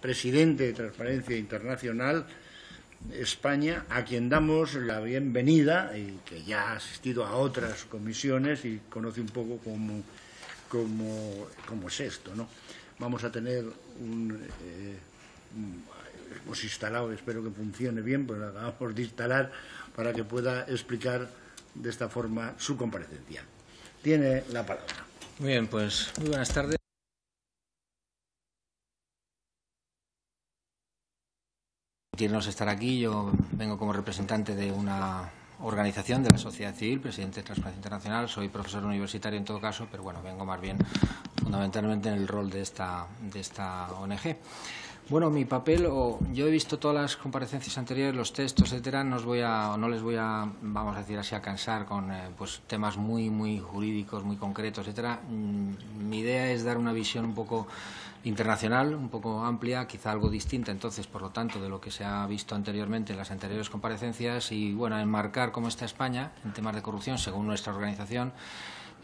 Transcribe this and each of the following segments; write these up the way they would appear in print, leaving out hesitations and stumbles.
Presidente de Transparencia Internacional España, a quien damos la bienvenida y que ya ha asistido a otras comisiones y conoce un poco cómo es esto, ¿no? Vamos a tener hemos instalado, espero que funcione bien, pues lo acabamos de instalar para que pueda explicar de esta forma su comparecencia. Tiene la palabra. Muy bien, pues muy buenas tardes. Estar aquí. Yo vengo como representante de una organización de la sociedad civil, presidente de Transparencia Internacional. Soy profesor universitario en todo caso, pero bueno, vengo más bien fundamentalmente en el rol de esta ONG. Bueno, mi papel, yo he visto todas las comparecencias anteriores, los textos, etcétera. No les voy a, vamos a decir así, a cansar con pues temas muy jurídicos, muy concretos, etcétera. Mi idea es dar una visión un poco internacional, un poco amplia, quizá algo distinta, entonces, por lo tanto, de lo que se ha visto anteriormente en las anteriores comparecencias y, bueno, enmarcar cómo está España en temas de corrupción según nuestra organización.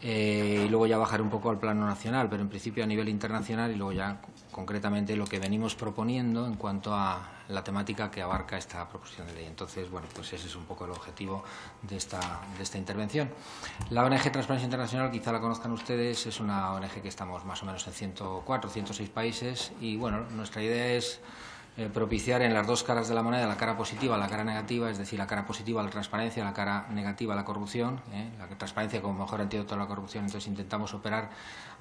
Y luego ya bajar un poco al plano nacional, pero en principio a nivel internacional y luego ya concretamente lo que venimos proponiendo en cuanto a la temática que abarca esta proposición de ley. Entonces, bueno, pues ese es un poco el objetivo de esta intervención. La ONG Transparencia Internacional, quizá la conozcan ustedes, es una ONG que estamos más o menos en 104, 106 países y, bueno, nuestra idea es propiciar en las dos caras de la moneda, la cara positiva, la cara negativa, es decir, la cara positiva a la transparencia, la cara negativa a la corrupción, la transparencia como mejor antídoto a la corrupción. Entonces intentamos operar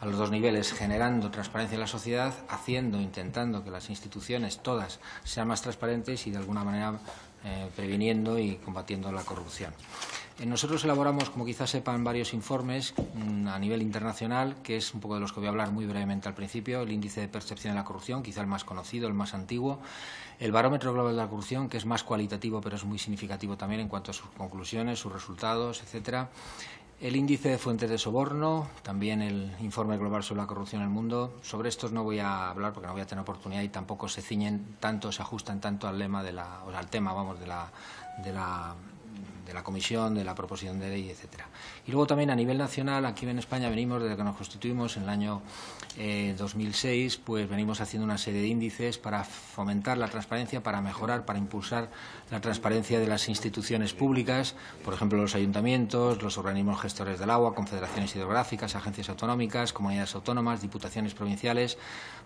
a los dos niveles, generando transparencia en la sociedad, intentando que las instituciones todas sean más transparentes y de alguna manera previniendo y combatiendo la corrupción. Nosotros elaboramos, como quizás sepan, varios informes a nivel internacional, que es un poco de los que voy a hablar muy brevemente al principio. El índice de percepción de la corrupción, quizá el más conocido, el más antiguo. El barómetro global de la corrupción, que es más cualitativo, pero es muy significativo también en cuanto a sus conclusiones, sus resultados, etcétera. El índice de fuentes de soborno, también el informe global sobre la corrupción en el mundo. Sobre estos no voy a hablar porque no voy a tener oportunidad y tampoco se ciñen tanto, se ajustan tanto al lema al tema, vamos, de la comisión, de la proposición de ley, etcétera. Y luego también a nivel nacional, aquí en España venimos, desde que nos constituimos en el año 2006, pues venimos haciendo una serie de índices para fomentar la transparencia, para mejorar, para impulsar la transparencia de las instituciones públicas, por ejemplo, los ayuntamientos, los organismos gestores del agua, confederaciones hidrográficas, agencias autonómicas, comunidades autónomas, diputaciones provinciales,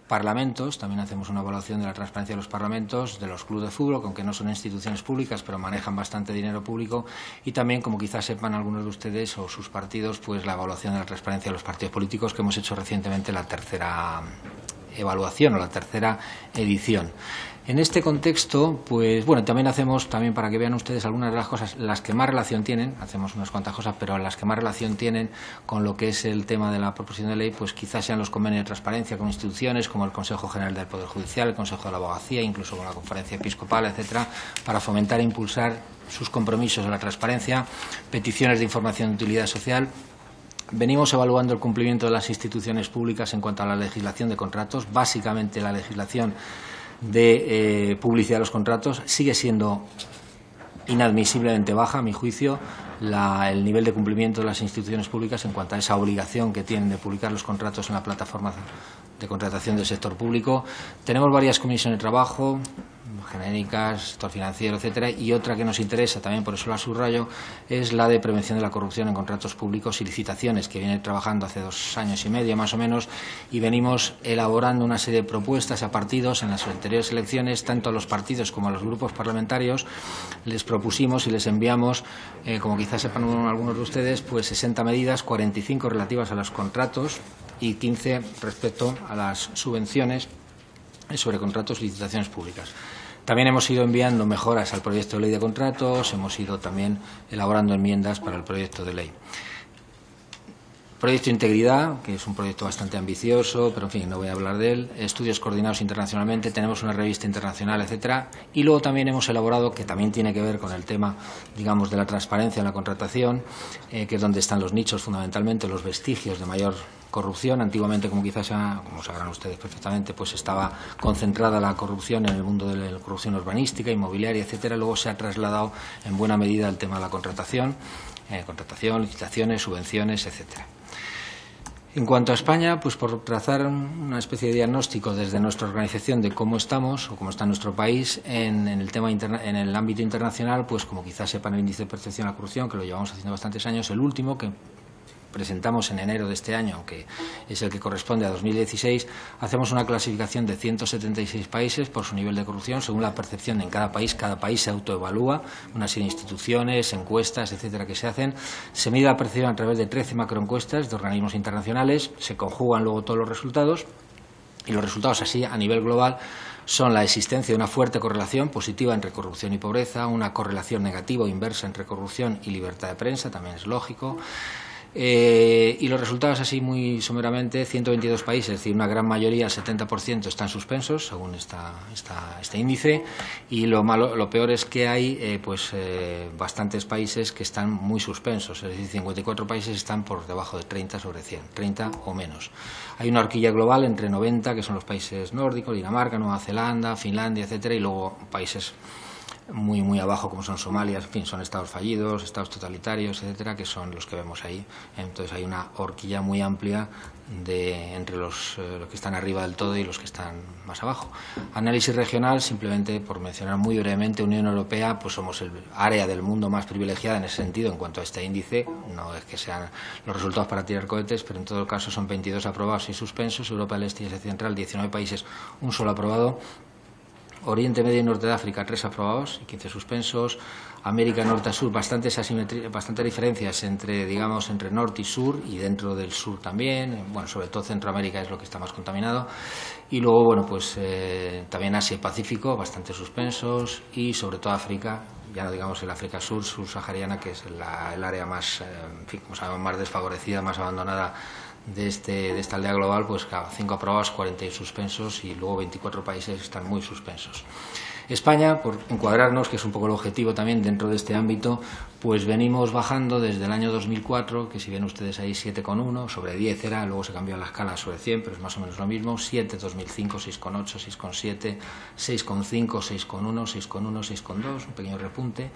parlamentos. También hacemos una evaluación de la transparencia de los parlamentos, de los clubes de fútbol, aunque no son instituciones públicas, pero manejan bastante dinero público. Y también, como quizás sepan algunos de ustedes o sus partidos, pues la evaluación de la transparencia de los partidos políticos, que hemos hecho recientemente la tercera evaluación o la tercera edición. En este contexto, pues bueno, también hacemos, para que vean ustedes algunas de las cosas, las que más relación tienen, hacemos unas cuantas cosas, pero las que más relación tienen con lo que es el tema de la proposición de ley, pues quizás sean los convenios de transparencia con instituciones como el Consejo General del Poder Judicial, el Consejo de la Abogacía, incluso con la Conferencia Episcopal, etcétera, para fomentar e impulsar sus compromisos de la transparencia, peticiones de información de utilidad social. Venimos evaluando el cumplimiento de las instituciones públicas en cuanto a la legislación de contratos, básicamente la legislación de publicidad de los contratos. Sigue siendo inadmisiblemente baja, a mi juicio, el nivel de cumplimiento de las instituciones públicas en cuanto a esa obligación que tienen de publicar los contratos en la plataforma de contratación del sector público. Tenemos varias comisiones de trabajo, genéricas, sector financiero, etcétera, y otra que nos interesa, también por eso la subrayo, es la de prevención de la corrupción en contratos públicos y licitaciones, que viene trabajando hace 2 años y medio más o menos, y venimos elaborando una serie de propuestas a partidos en las anteriores elecciones, tanto a los partidos como a los grupos parlamentarios. Les propusimos y les enviamos, como quizás sepan algunos de ustedes, pues 60 medidas, 45 relativas a los contratos y 15 respecto a las subvenciones sobre contratos y licitaciones públicas. También hemos ido enviando mejoras al proyecto de ley de contratos, hemos ido también elaborando enmiendas para el proyecto de ley. Proyecto de Integridad, que es un proyecto bastante ambicioso, pero en fin, no voy a hablar de él. Estudios coordinados internacionalmente, tenemos una revista internacional, etcétera. Y luego también hemos elaborado, que también tiene que ver con el tema, digamos, de la transparencia en la contratación, que es donde están los nichos fundamentalmente, los vestigios de mayor corrupción. Antiguamente, como quizás como sabrán ustedes perfectamente, pues estaba concentrada la corrupción en el mundo de la corrupción urbanística, inmobiliaria, etcétera. Luego se ha trasladado en buena medida al tema de la contratación, licitaciones, subvenciones, etcétera. En cuanto a España, pues por trazar una especie de diagnóstico desde nuestra organización de cómo estamos o cómo está nuestro país en el ámbito internacional, pues como quizás sepan, el índice de percepción a la corrupción, que lo llevamos haciendo bastantes años, el último que presentamos en enero de este año, aunque es el que corresponde a 2016, hacemos una clasificación de 176 países por su nivel de corrupción según la percepción en cada país. Cada país se autoevalúa, una serie de instituciones, encuestas, etcétera, que se hacen. Se mide la percepción a través de 13 macroencuestas de organismos internacionales, se conjugan luego todos los resultados y los resultados así a nivel global son la existencia de una fuerte correlación positiva entre corrupción y pobreza, una correlación negativa o inversa entre corrupción y libertad de prensa, también es lógico. Y los resultados así muy someramente, 122 países, es decir, una gran mayoría, el 70% están suspensos según este índice, y lo peor es que hay bastantes países que están muy suspensos, es decir, 54 países están por debajo de 30 sobre 100, 30 o menos. Hay una horquilla global entre 90, que son los países nórdicos, Dinamarca, Nueva Zelanda, Finlandia, etcétera, y luego países muy abajo, como son Somalia, en fin, son estados fallidos, estados totalitarios, etcétera, que son los que vemos ahí. Entonces hay una horquilla muy amplia entre los que están arriba del todo y los que están más abajo. Análisis regional, simplemente por mencionar muy brevemente, Unión Europea, pues somos el área del mundo más privilegiada en ese sentido en cuanto a este índice. No es que sean los resultados para tirar cohetes, pero en todo caso son 22 aprobados y suspensos. Europa del Este y Asia Central, 19 países, un solo aprobado. Oriente Medio y Norte de África, 3 aprobados y 15 suspensos. América Norte a Sur, bastantes diferencias entre norte y sur, y dentro del sur también. Bueno, sobre todo Centroamérica es lo que está más contaminado. Y luego, también Asia y Pacífico, bastantes suspensos, y sobre todo África, ya no digamos el África subsahariana, que es el área más, como sabemos, más desfavorecida, más abandonada de esta aldea global, pues claro, 5 aprobados, 40 suspensos, y luego 24 países están muy suspensos. España, por encuadrarnos, que es un poco el objetivo también dentro de este ámbito, pues venimos bajando desde el año 2004, que si ven ustedes ahí 7,1, sobre 10 era, luego se cambió la escala sobre 100, pero es más o menos lo mismo, 7, 2005, 6,8, 6,7, 6,5, 6,1, 6,1, 6,2, un pequeño repunte,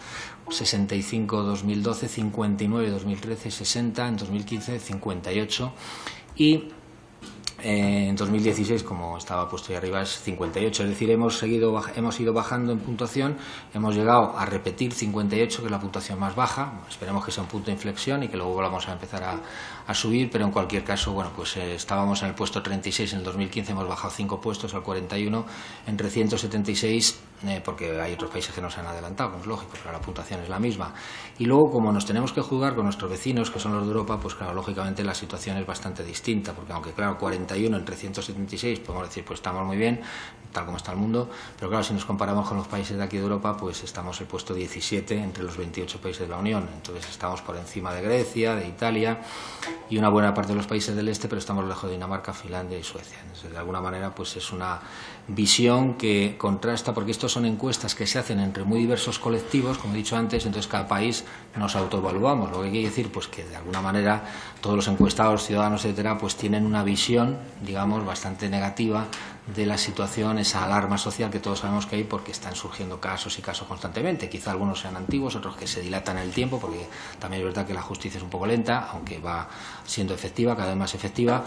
65, 2012, 59, 2013, 60, en 2015, 58, y en 2016, como estaba puesto ahí arriba, es 58, es decir, hemos ido bajando en puntuación, hemos llegado a repetir 58, que es la puntuación más baja. Esperemos que sea un punto de inflexión y que luego volvamos a empezar a subir, pero en cualquier caso, estábamos en el puesto 36 en el 2015, hemos bajado 5 puestos al 41, entre 176, porque hay otros países que nos han adelantado, como es lógico, pero la puntuación es la misma. Y luego, como nos tenemos que jugar con nuestros vecinos, que son los de Europa, pues claro, lógicamente la situación es bastante distinta, porque aunque claro, 41 entre 176, podemos decir, pues estamos muy bien, tal como está el mundo, pero claro, si nos comparamos con los países de aquí de Europa, pues estamos en el puesto 17 entre los 28 países de la Unión, entonces estamos por encima de Grecia, de Italia y una buena parte de los países del este, pero estamos lejos de Dinamarca, Finlandia y Suecia. Entonces, de alguna manera, pues es una visión que contrasta, porque estos son encuestas que se hacen entre muy diversos colectivos, como he dicho antes, entonces cada país nos autoevaluamos, lo que quiere decir pues que de alguna manera todos los encuestados, ciudadanos, etcétera, pues tienen una visión, digamos, bastante negativa de la situación, esa alarma social que todos sabemos que hay, porque están surgiendo casos y casos constantemente. Quizá algunos sean antiguos, otros que se dilatan en el tiempo, porque también es verdad que la justicia es un poco lenta, aunque va siendo efectiva, cada vez más efectiva.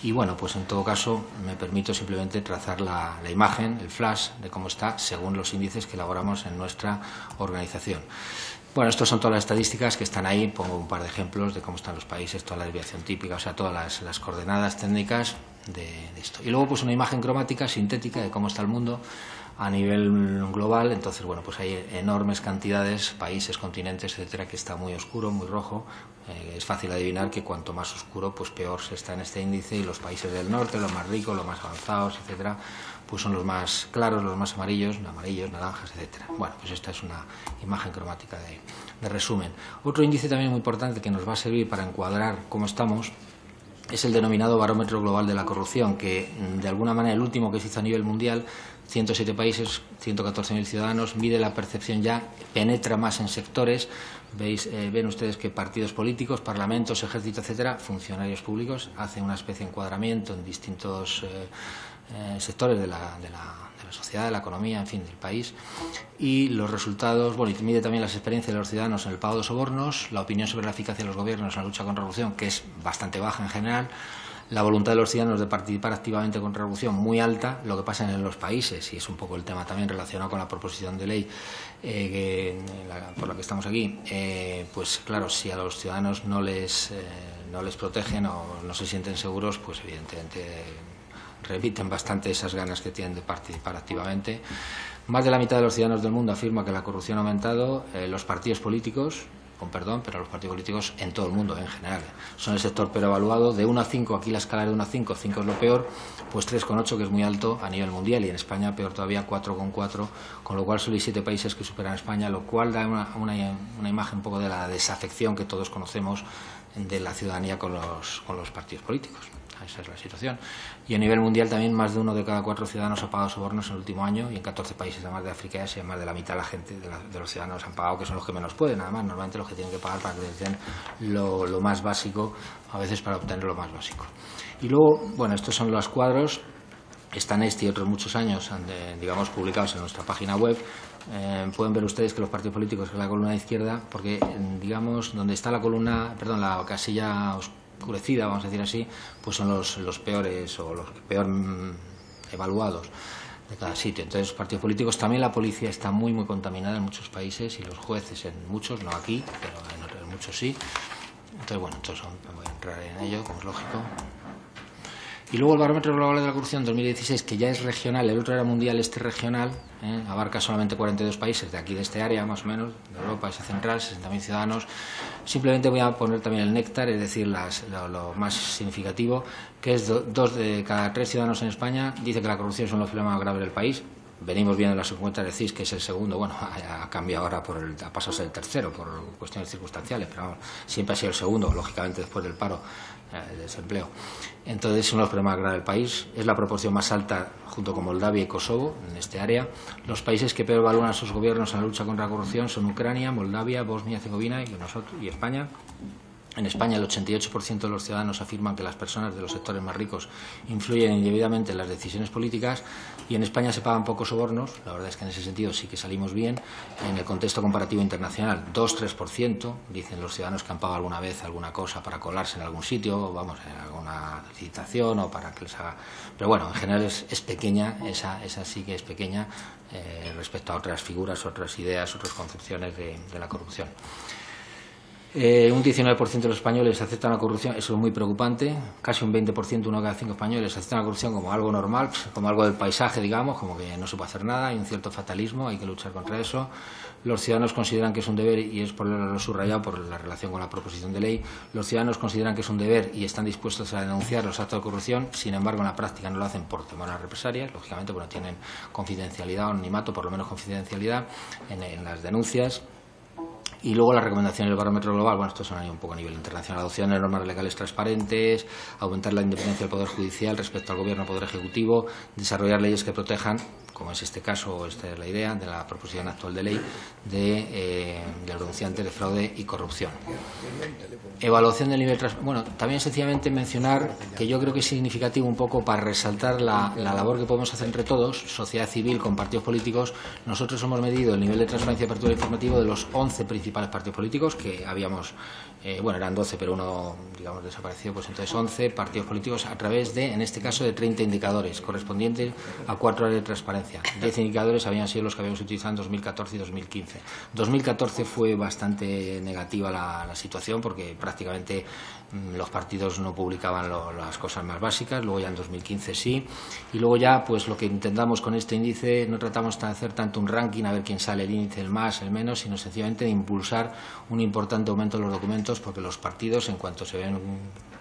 Y bueno, pues en todo caso me permito simplemente trazar la imagen, el flash de cómo está según los índices que elaboramos en nuestra organización. Bueno, estas son todas las estadísticas que están ahí, pongo un par de ejemplos de cómo están los países, toda la desviación típica, o sea, todas las coordenadas técnicas de esto. Y luego pues una imagen cromática, sintética, de cómo está el mundo a nivel global. Entonces, bueno, pues hay enormes cantidades, países, continentes, etcétera, que está muy oscuro, muy rojo. Es fácil adivinar que cuanto más oscuro, pues peor se está en este índice, y los países del norte, los más ricos, los más avanzados, etcétera, pues son los más claros, los más amarillos, naranjas, etcétera. Bueno, pues esta es una imagen cromática de resumen. Otro índice también muy importante que nos va a servir para encuadrar cómo estamos es el denominado Barómetro Global de la Corrupción, que de alguna manera el último que se hizo a nivel mundial, 107 países, 114.000 ciudadanos, mide la percepción ya, penetra más en sectores. Ven ustedes que partidos políticos, parlamentos, ejército, etcétera, funcionarios públicos, hacen una especie de encuadramiento en distintos sectores de la sociedad, de la economía, en fin, del país, y los resultados, bueno, y mide también las experiencias de los ciudadanos en el pago de sobornos, la opinión sobre la eficacia de los gobiernos en la lucha contra la corrupción, que es bastante baja en general, la voluntad de los ciudadanos de participar activamente con revolución muy alta. Lo que pasa en los países, y es un poco el tema también relacionado con la proposición de ley por la que estamos aquí, pues claro, si a los ciudadanos no les protegen o no se sienten seguros, pues evidentemente repiten bastante esas ganas que tienen de participar activamente. Más de la mitad de los ciudadanos del mundo afirma que la corrupción ha aumentado. Los partidos políticos, con perdón, pero los partidos políticos en todo el mundo, en general, son el sector peor evaluado. De 1 a 5, aquí la escala de 1 a 5, 5 es lo peor, pues 3,8, que es muy alto a nivel mundial, y en España peor todavía, 4,4, con lo cual solo hay 7 países que superan a España, lo cual da una imagen un poco de la desafección que todos conocemos de la ciudadanía con los partidos políticos. Esa es la situación. Y a nivel mundial también más de 1 de cada 4 ciudadanos ha pagado sobornos en el último año, y en 14 países, además de África y Asia, más de la mitad de la gente, de los ciudadanos han pagado, que son los que menos pueden, además, normalmente los que tienen que pagar para que les den lo más básico, a veces para obtener lo más básico. Y luego, bueno, estos son los cuadros, están este y otros muchos años, digamos, publicados en nuestra página web. Pueden ver ustedes que los partidos políticos, que es la columna de izquierda, porque, digamos, donde está la columna, perdón, la casilla oscurecida, vamos a decir así, pues son los peores o los peor evaluados de cada sitio. Entonces, los partidos políticos, también la policía está muy contaminada en muchos países, y los jueces en muchos, no aquí, pero en muchos sí. Entonces, bueno, no voy a entrar en ello, como es lógico. Y luego el barómetro global de la corrupción 2016, que ya es regional, el otro era mundial, este regional, abarca solamente 42 países de aquí, de este área más o menos, de Europa, Asia Central, 60.000 ciudadanos. Simplemente voy a poner también el néctar, es decir, lo más significativo, que es 2 de cada 3 ciudadanos en España dice que la corrupción es uno de los problemas más graves del país. Venimos viendo en las encuestas de CIS que es el segundo, bueno, ha cambiado ahora, ha pasado a ser el tercero por cuestiones circunstanciales, pero vamos, siempre ha sido el segundo, lógicamente después del paro, del desempleo. Entonces es uno de los problemas más graves del país, es la proporción más alta junto con Moldavia y Kosovo en este área. Los países que peor evalúan a sus gobiernos en la lucha contra la corrupción son Ucrania, Moldavia, Bosnia y Herzegovina y España. En España, el 88% de los ciudadanos afirman que las personas de los sectores más ricos influyen indebidamente en las decisiones políticas, y en España se pagan pocos sobornos. La verdad es que en ese sentido sí que salimos bien. En el contexto comparativo internacional, 2-3% dicen los ciudadanos que han pagado alguna vez alguna cosa para colarse en algún sitio, vamos, en alguna licitación o para que les haga. Pero bueno, en general es pequeña, esa sí que es pequeña respecto a otras figuras, otras ideas, otras concepciones de la corrupción. Un 19% de los españoles aceptan la corrupción, eso es muy preocupante, casi un 20%, 1 de cada 5 españoles aceptan la corrupción como algo normal, como algo del paisaje, digamos, como que no se puede hacer nada, hay un cierto fatalismo, hay que luchar contra eso. Los ciudadanos consideran que es un deber, y es por lo subrayado por la relación con la proposición de ley, los ciudadanos consideran que es un deber y están dispuestos a denunciar los actos de corrupción. Sin embargo, en la práctica no lo hacen por temor a represalias, lógicamente, porque tienen confidencialidad o anonimato, por lo menos confidencialidad en las denuncias. Y luego las recomendaciones del barómetro global, bueno, estos son un poco a nivel internacional: adopción de normas legales transparentes, aumentar la independencia del Poder Judicial respecto al Gobierno, Poder Ejecutivo, desarrollar leyes que protejan, como es este caso, o esta es la idea de la proposición actual de ley, de denunciantes de fraude y corrupción. Evaluación del nivel bueno, también sencillamente mencionar que yo creo que es significativo un poco para resaltar la labor que podemos hacer entre todos, sociedad civil con partidos políticos. Nosotros hemos medido el nivel de transparencia y apertura informativa de los 11 principales partidos políticos que habíamos, bueno, eran 12, pero uno, digamos, desapareció, pues entonces 11 partidos políticos a través de, en este caso, de 30 indicadores correspondientes a 4 áreas de transparencia. 10 indicadores habían sido los que habíamos utilizado en 2014 y 2015. 2014 fue bastante negativa la situación, porque prácticamente los partidos no publicaban las cosas más básicas. Luego ya en 2015 sí, y luego ya pues lo que intentamos con este índice, no tratamos de hacer tanto un ranking a ver quién sale el índice, el más, el menos, sino sencillamente de impulsar un importante aumento de los documentos, porque los partidos, en cuanto se ven,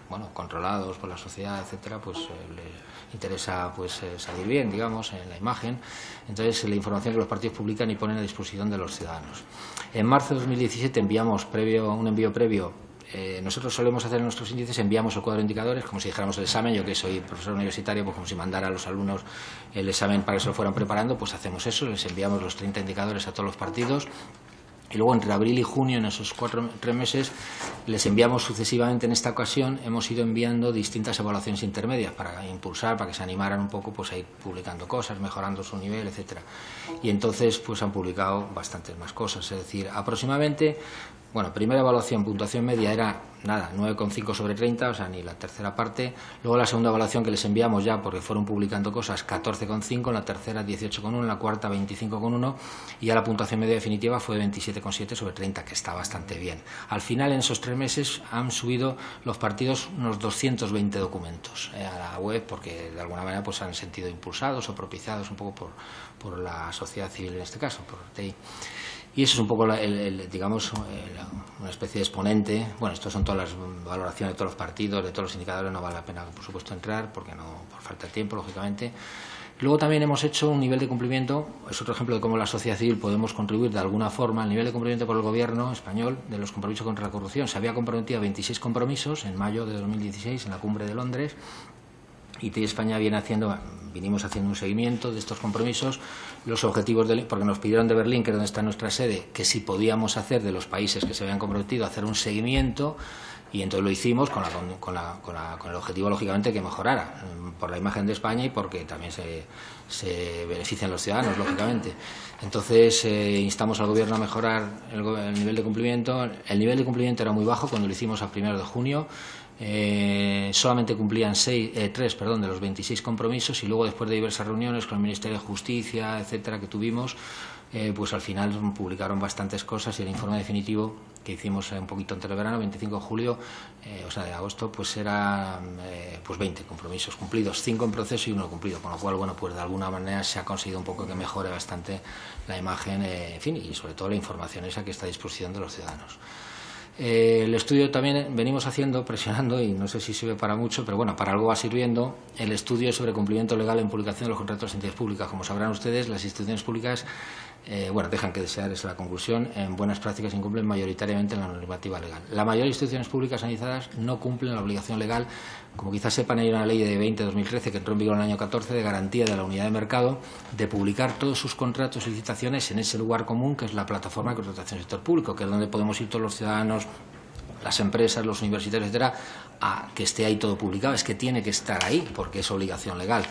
bueno, controlados por la sociedad, etcétera, pues les interesa pues salir bien, digamos, en la imagen. Entonces, la información que los partidos publican y ponen a disposición de los ciudadanos. En marzo de 2017 enviamos un envío previo. Nosotros solemos hacer en nuestros índices, enviamos el cuadro de indicadores, como si dijéramos el examen. Yo, que soy profesor universitario, pues como si mandara a los alumnos el examen para que se lo fueran preparando, pues hacemos eso, les enviamos los 30 indicadores a todos los partidos. Y luego, entre abril y junio, en esos 3 meses, les enviamos sucesivamente. En esta ocasión hemos ido enviando distintas evaluaciones intermedias para impulsar, para que se animaran un poco pues a ir publicando cosas, mejorando su nivel, etcétera. Y entonces pues han publicado bastantes más cosas. Es decir, aproximadamente Bueno, primera evaluación, puntuación media era, nada, 9,5 sobre 30, o sea, ni la tercera parte. Luego la segunda evaluación que les enviamos ya, porque fueron publicando cosas, 14,5, en la tercera 18,1, en la cuarta 25,1, y ya la puntuación media definitiva fue 27,7 sobre 30, que está bastante bien. Al final, en esos 3 meses, han subido los partidos unos 220 documentos a la web, porque de alguna manera pues han sentido impulsados o propiciados un poco por la sociedad civil, en este caso, por TI. Y eso es un poco, digamos, una especie de exponente. Bueno, estos son todas las valoraciones de todos los partidos, de todos los indicadores, no vale la pena, por supuesto, entrar, porque no, por falta de tiempo, lógicamente. Luego también hemos hecho un nivel de cumplimiento, es otro ejemplo de cómo la sociedad civil podemos contribuir de alguna forma al nivel de cumplimiento por el Gobierno español de los compromisos contra la corrupción. Se había comprometido a 26 compromisos en mayo de 2016 en la cumbre de Londres, y TI España vinimos haciendo un seguimiento de estos compromisos, los objetivos, porque nos pidieron de Berlín, que es donde está nuestra sede, que si podíamos hacer de los países que se habían comprometido a hacer un seguimiento, y entonces lo hicimos con el objetivo, lógicamente, que mejorara, por la imagen de España y porque también se benefician los ciudadanos, lógicamente. Entonces instamos al Gobierno a mejorar el nivel de cumplimiento. El nivel de cumplimiento era muy bajo cuando lo hicimos a 1 de junio. Solamente cumplían 3 de los 26 compromisos, y luego, después de diversas reuniones con el Ministerio de Justicia, etcétera, que tuvimos, pues al final publicaron bastantes cosas, y el informe definitivo que hicimos un poquito antes del verano, 25 de julio, o sea, de agosto, pues era pues 20 compromisos cumplidos, 5 en proceso y 1 cumplido, con lo cual, bueno, pues de alguna manera se ha conseguido un poco que mejore bastante la imagen, en fin, y sobre todo la información esa que está a disposición de los ciudadanos. El estudio también venimos haciendo, presionando, y no sé si sirve para mucho, pero bueno, para algo va sirviendo, el estudio sobre cumplimiento legal en publicación de los contratos de entidades públicas. Como sabrán ustedes, las instituciones públicas dejan que desear, es la conclusión. En buenas prácticas incumplen mayoritariamente la normativa legal. La mayoría de instituciones públicas analizadas no cumplen la obligación legal. Como quizás sepan, hay una ley de 20-2013 que entró en vigor en el año 14 de garantía de la unidad de mercado, de publicar todos sus contratos y licitaciones en ese lugar común que es la plataforma de contratación del sector público, que es donde podemos ir todos los ciudadanos, las empresas, los universitarios, etcétera, a que esté ahí todo publicado. Es que tiene que estar ahí porque es obligación legal.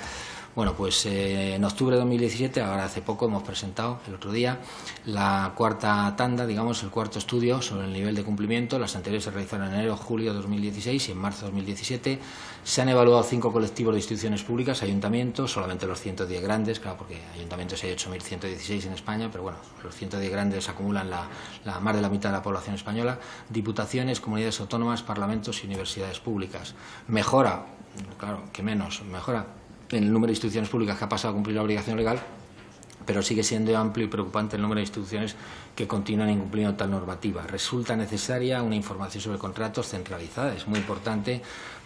Bueno, pues en octubre de 2017, ahora hace poco, hemos presentado, el otro día, la cuarta tanda, digamos, el cuarto estudio sobre el nivel de cumplimiento. Las anteriores se realizaron en enero, julio de 2016 y en marzo de 2017. Se han evaluado 5 colectivos de instituciones públicas, ayuntamientos, solamente los 110 grandes, claro, porque ayuntamientos hay 8.116 en España, pero bueno, los 110 grandes acumulan más de la mitad de la población española, diputaciones, comunidades autónomas, parlamentos y universidades públicas. Mejora, claro, que menos, mejora en el número de instituciones públicas que ha pasado a cumplir la obligación legal, pero sigue siendo amplio y preocupante el número de instituciones que continúan incumpliendo tal normativa. Resulta necesaria una información sobre contratos centralizada, es muy importante,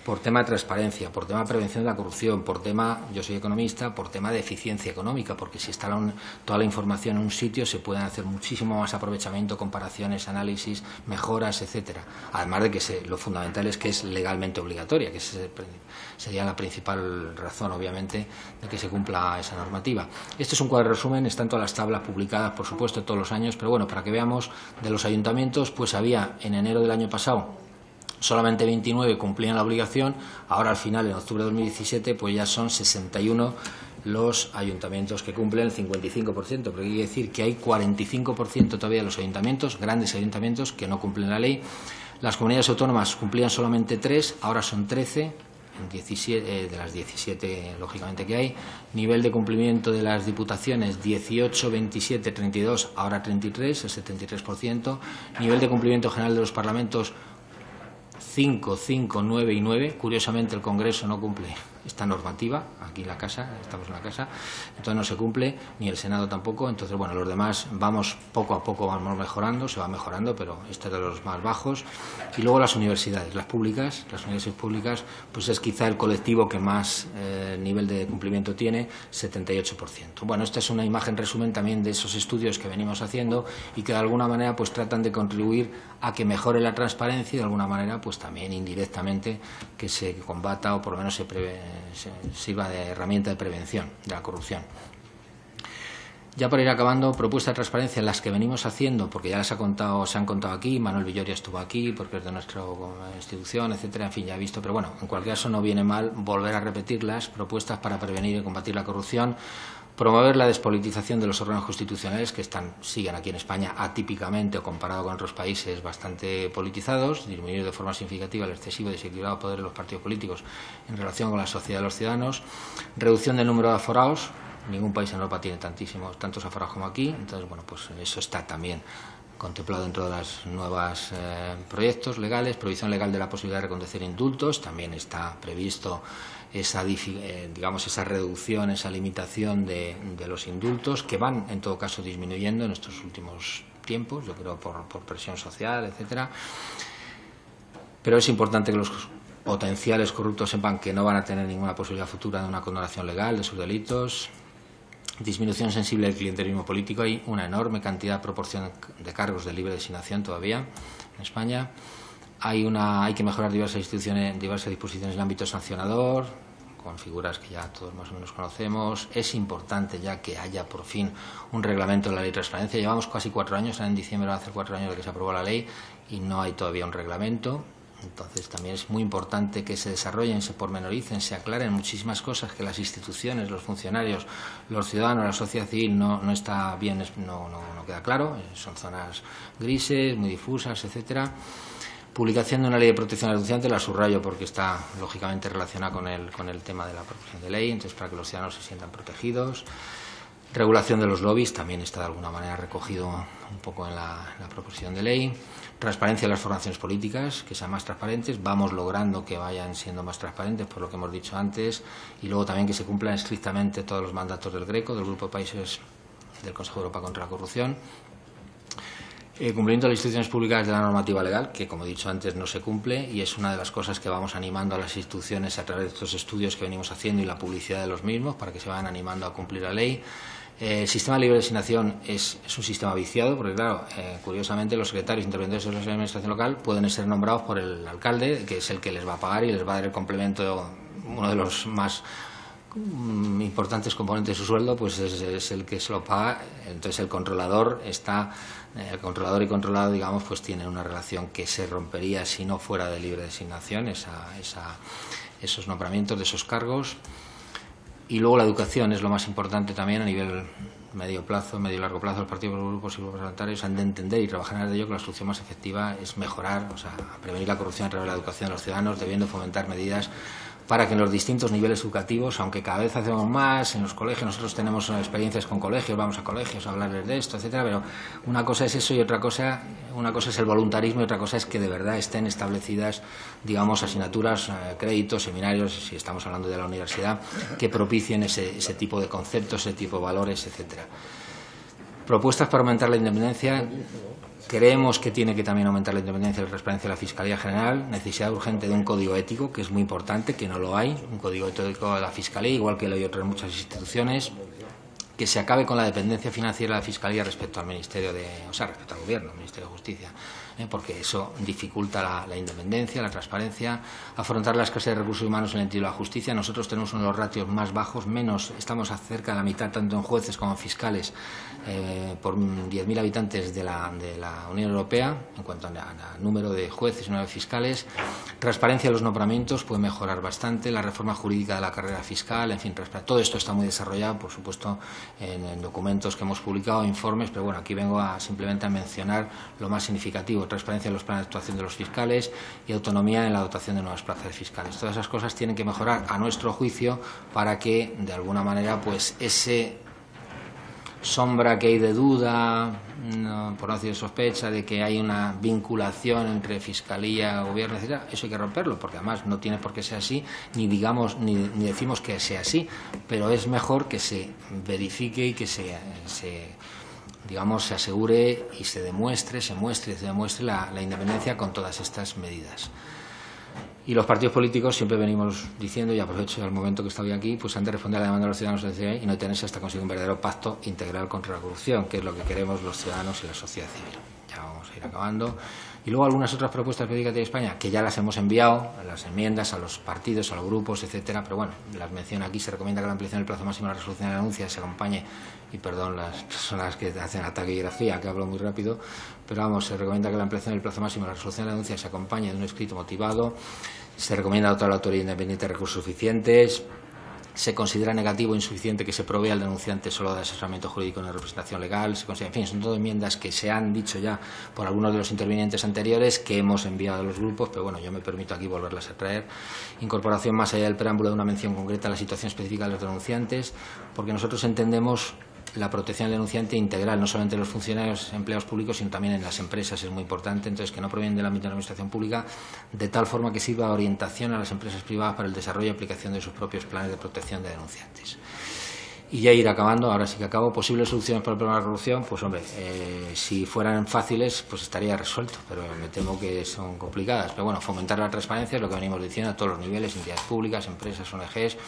por tema de transparencia, por tema de prevención de la corrupción, por tema, yo soy economista, por tema de eficiencia económica, porque si está toda la información en un sitio se pueden hacer muchísimo más aprovechamiento, comparaciones, análisis, mejoras, etcétera. Además de que lo fundamental es que es legalmente obligatoria, que sería la principal razón, obviamente, de que se cumpla esa normativa. Este es un cuadro de resumen, están todas las tablas publicadas, por supuesto, todos los años, pero bueno, para que veamos, de los ayuntamientos, pues había en enero del año pasado solamente 29 cumplían la obligación. Ahora, al final, en octubre de 2017, pues ya son 61 los ayuntamientos que cumplen el 55%, pero quiere decir que hay 45% todavía de los ayuntamientos, grandes ayuntamientos, que no cumplen la ley. Las comunidades autónomas cumplían solamente 3, ahora son 13, 17, de las 17, lógicamente, que hay. Nivel de cumplimiento de las diputaciones, 18, 27, 32, ahora 33, el 73%. Nivel de cumplimiento general de los parlamentos, 5, 5, 9 y 9. Curiosamente, el Congreso no cumple esta normativa, aquí en la Casa, estamos en la Casa, entonces no se cumple, ni el Senado tampoco. Entonces, bueno, los demás vamos poco a poco, vamos mejorando, se va mejorando, pero este es de los más bajos. Y luego las universidades, las universidades públicas, pues es quizá el colectivo que más nivel de cumplimiento tiene, 78%. Bueno, esta es una imagen resumen también de esos estudios que venimos haciendo y que de alguna manera pues tratan de contribuir a que mejore la transparencia y de alguna manera pues también indirectamente que se combata o por lo menos se sirva de herramienta de prevención de la corrupción. Ya para ir acabando, propuestas de transparencia en las que venimos haciendo, porque ya se han contado aquí, Manuel Villoria estuvo aquí porque es de nuestra institución, etcétera, en fin, ya he visto, pero bueno, en cualquier caso no viene mal volver a repetirlas, propuestas para prevenir y combatir la corrupción. Promover la despolitización de los órganos constitucionales que siguen aquí en España atípicamente o comparado con otros países bastante politizados, disminuir de forma significativa el excesivo y desequilibrado poder de los partidos políticos en relación con la sociedad de los ciudadanos, reducción del número de aforados. Ningún país en Europa tiene tantos aforados como aquí, entonces bueno, pues eso está también contemplado dentro de los nuevos proyectos legales. Prohibición legal de la posibilidad de reconocer indultos, también está previsto esa reducción, esa limitación de los indultos, que van en todo caso disminuyendo en estos últimos tiempos, yo creo por presión social, etcétera. Pero es importante que los potenciales corruptos sepan que no van a tener ninguna posibilidad futura de una condenación legal de sus delitos. Disminución sensible del clientelismo político. Hay una enorme proporción de cargos de libre designación todavía en España. Hay que mejorar diversas disposiciones en el ámbito sancionador, con figuras que ya todos más o menos conocemos. Es importante ya que haya por fin un reglamento de la ley de transparencia. Llevamos casi 4 años, en diciembre va a hacer 4 años de que se aprobó la ley y no hay todavía un reglamento. Entonces también es muy importante que se desarrollen, se pormenoricen, se aclaren muchísimas cosas que las instituciones, los funcionarios, los ciudadanos, la sociedad civil no está bien, no queda claro, son zonas grises, muy difusas, etcétera. Publicación de una ley de protección al denunciante, la subrayo porque está lógicamente relacionada con el tema de la proposición de ley, entonces para que los ciudadanos se sientan protegidos. Regulación de los lobbies también está de alguna manera recogido un poco en la proposición de ley. Transparencia de las formaciones políticas, que sean más transparentes. Vamos logrando que vayan siendo más transparentes, por lo que hemos dicho antes. Y luego también que se cumplan estrictamente todos los mandatos del GRECO, del Grupo de Países del Consejo de Europa contra la Corrupción. Cumplimiento de las instituciones públicas de la normativa legal, que como he dicho antes no se cumple y es una de las cosas que vamos animando a las instituciones a través de estos estudios que venimos haciendo y la publicidad de los mismos para que se vayan animando a cumplir la ley. El sistema de libre designación es un sistema viciado porque, claro, curiosamente los secretarios interventores de la administración local pueden ser nombrados por el alcalde, que es el que les va a pagar y les va a dar el complemento, uno de los más importantes componentes de su sueldo, pues es el que se lo paga. Entonces el controlador y controlado, digamos, pues tienen una relación que se rompería si no fuera de libre designación esos nombramientos de esos cargos. Y luego la educación es lo más importante también a nivel medio y largo plazo. Los partidos, los grupos y los parlamentarios han de entender y trabajar en ello que la solución más efectiva es mejorar, prevenir la corrupción a través de la educación de los ciudadanos, debiendo fomentar medidas para que en los distintos niveles educativos, aunque cada vez hacemos más en los colegios, nosotros tenemos experiencias con colegios, vamos a colegios a hablarles de esto, etcétera, pero una cosa es eso y una cosa es el voluntarismo y otra cosa es que de verdad estén establecidas, digamos, asignaturas, créditos, seminarios, si estamos hablando de la universidad, que propicien ese tipo de conceptos, ese tipo de valores, etcétera. Propuestas para aumentar la independencia. Creemos que tiene que también aumentar la independencia y la transparencia de la Fiscalía General. Necesidad urgente de un código ético, que es muy importante, que no lo hay. Un código ético de la Fiscalía, igual que lo hay otras muchas instituciones. Que se acabe con la dependencia financiera de la Fiscalía respecto al respecto al Gobierno, al Ministerio de Justicia, porque eso dificulta la independencia, la transparencia. Afrontar la escasez de recursos humanos en el sentido de la justicia. Nosotros tenemos uno de los ratios más bajos, estamos cerca de la mitad tanto en jueces como en fiscales por 10.000 habitantes de la Unión Europea en cuanto a número de jueces y número de fiscales. Transparencia de los nombramientos puede mejorar bastante. La reforma jurídica de la carrera fiscal, en fin, todo esto está muy desarrollado, por supuesto, en documentos que hemos publicado, informes, pero bueno, aquí vengo simplemente a mencionar lo más significativo: transparencia en los planes de actuación de los fiscales y autonomía en la dotación de nuevas plazas de fiscales. Todas esas cosas tienen que mejorar a nuestro juicio para que, de alguna manera, pues ese sombra que hay de duda, por no decir sospecha, de que hay una vinculación entre fiscalía, gobierno, etcétera, eso hay que romperlo, porque además no tiene por qué ser así, ni decimos que sea así, pero es mejor que se verifique y que se asegure y se muestre la independencia con todas estas medidas. Y los partidos políticos siempre venimos diciendo, y aprovecho el momento que estoy aquí, pues han de responder a la demanda de los ciudadanos y no tenerse hasta conseguir un verdadero pacto integral contra la corrupción, que es lo que queremos los ciudadanos y la sociedad civil. Ya vamos a ir acabando. Y luego algunas otras propuestas políticas de España, que ya las hemos enviado, a las enmiendas, a los partidos, a los grupos, etcétera, pero bueno, las menciono aquí. Se recomienda que la ampliación del plazo máximo de la resolución de la denuncia se acompañe, y perdón las personas que hacen la taquigrafía, que hablo muy rápido, pero vamos, se recomienda que la ampliación del plazo máximo de la resolución de la denuncia se acompañe de un escrito motivado. Se recomienda dotar a la autoridad independiente de recursos suficientes. se considera negativo o insuficiente que se provea al denunciante solo de asesoramiento jurídico en representación legal, se considera, en fin, son todo enmiendas que se han dicho ya por algunos de los intervinientes anteriores, que hemos enviado a los grupos, pero bueno, yo me permito aquí volverlas a traer. Incorporación más allá del preámbulo de una mención concreta a la situación específica de los denunciantes, porque nosotros entendemos la protección del denunciante integral, no solamente en los funcionarios, empleados públicos, sino también en las empresas, es muy importante, entonces que no provienen del ámbito de la administración pública, de tal forma que sirva de orientación a las empresas privadas para el desarrollo y aplicación de sus propios planes de protección de denunciantes. Y ya ir acabando, ahora sí que acabo, posibles soluciones para el problema de la corrupción, pues hombre, si fueran fáciles, pues estaría resuelto, pero me temo que son complicadas. Pero bueno, fomentar la transparencia es lo que venimos diciendo a todos los niveles, entidades públicas, empresas, ONGs.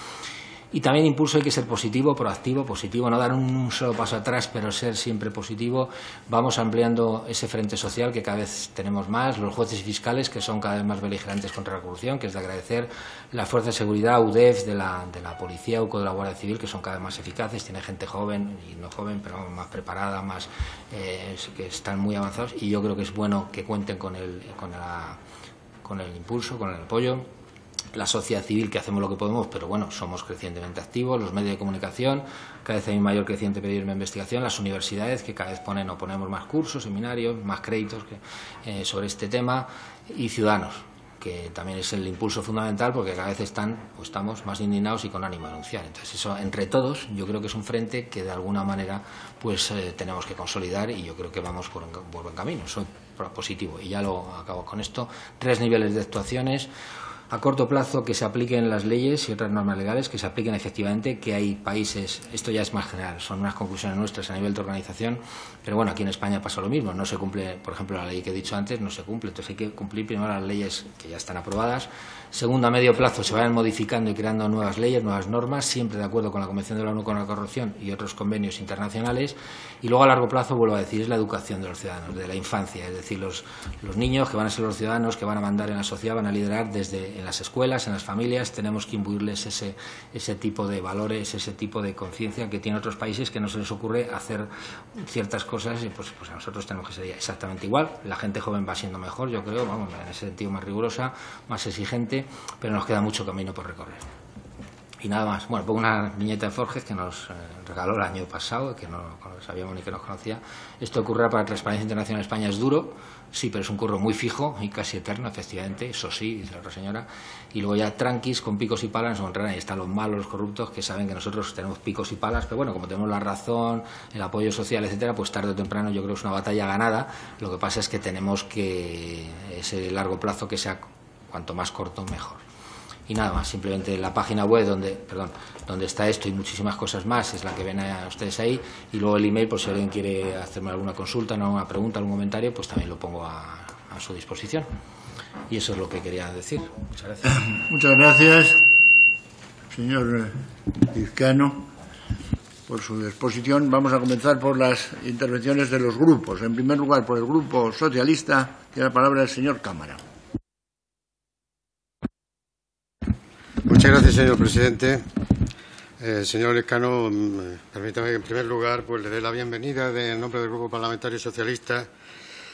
Y también impulso hay que ser positivo, proactivo, positivo, no dar un solo paso atrás, pero ser siempre positivo. Vamos ampliando ese frente social que cada vez tenemos más, los jueces y fiscales que son cada vez más beligerantes contra la corrupción, que es de agradecer, la Fuerza de Seguridad, UDEF, de la Policía, UCO de la Guardia Civil, que son cada vez más eficaces, tiene gente joven y no joven, pero más preparada, más que están muy avanzados, y yo creo que es bueno que cuenten con el impulso, con el apoyo. La sociedad civil, que hacemos lo que podemos, pero bueno, somos crecientemente activos, los medios de comunicación, cada vez hay un mayor creciente pedido de investigación, las universidades, que cada vez ponemos más cursos, seminarios, más créditos sobre este tema, y ciudadanos, que también es el impulso fundamental, porque cada vez estamos más indignados y con ánimo de denunciar. Entonces, eso, entre todos, yo creo que es un frente que de alguna manera pues tenemos que consolidar, y yo creo que vamos por buen camino. Soy positivo, y ya lo acabo con esto. 3 niveles de actuaciones. A corto plazo, que se apliquen las leyes y otras normas legales, que se apliquen efectivamente, que hay países, esto ya es más general, son unas conclusiones nuestras a nivel de organización, pero bueno, aquí en España pasa lo mismo, no se cumple, por ejemplo, la ley que he dicho antes, no se cumple, entonces hay que cumplir primero las leyes que ya están aprobadas. Segundo, a medio plazo se vayan modificando y creando nuevas leyes, nuevas normas, siempre de acuerdo con la Convención de la ONU contra la corrupción y otros convenios internacionales. Y luego, a largo plazo, vuelvo a decir, es la educación de los ciudadanos, de la infancia, es decir, los niños que van a ser los ciudadanos que van a mandar en la sociedad, van a liderar desde en las escuelas, en las familias. Tenemos que imbuirles ese tipo de valores, ese tipo de conciencia que tienen otros países, que no se les ocurre hacer ciertas cosas, y pues a nosotros tenemos que ser exactamente igual. La gente joven va siendo mejor, yo creo, vamos, en ese sentido más rigurosa, más exigente, pero nos queda mucho camino por recorrer. Y nada más. Bueno, pongo una viñeta de Forges que nos regaló el año pasado, que no sabíamos ni que nos conocía. Esto ocurre para la Transparencia Internacional en España. Es duro, sí, pero es un curro muy fijo y casi eterno, efectivamente. Eso sí, dice la otra señora. Y luego ya tranquis, con picos y palas, nos encontrarán. Ahí están los malos, los corruptos, que saben que nosotros tenemos picos y palas, pero bueno, como tenemos la razón, el apoyo social, etcétera, pues tarde o temprano yo creo que es una batalla ganada. Lo que pasa es que tenemos que ese largo plazo que sea cuanto más corto, mejor. Y nada más, simplemente la página web donde está esto y muchísimas cosas más es la que ven a ustedes ahí, y luego el email, por si alguien quiere hacerme alguna consulta, alguna pregunta, algún comentario, pues también lo pongo a su disposición. Y eso es lo que quería decir. Muchas gracias. Muchas gracias, señor Lizcano, por su exposición. Vamos a comenzar por las intervenciones de los grupos. En primer lugar, por el Grupo Socialista, tiene la palabra el señor Cámara. Muchas gracias, señor presidente. Señor Lizcano, permítame que en primer lugar pues le dé la bienvenida en nombre del Grupo Parlamentario Socialista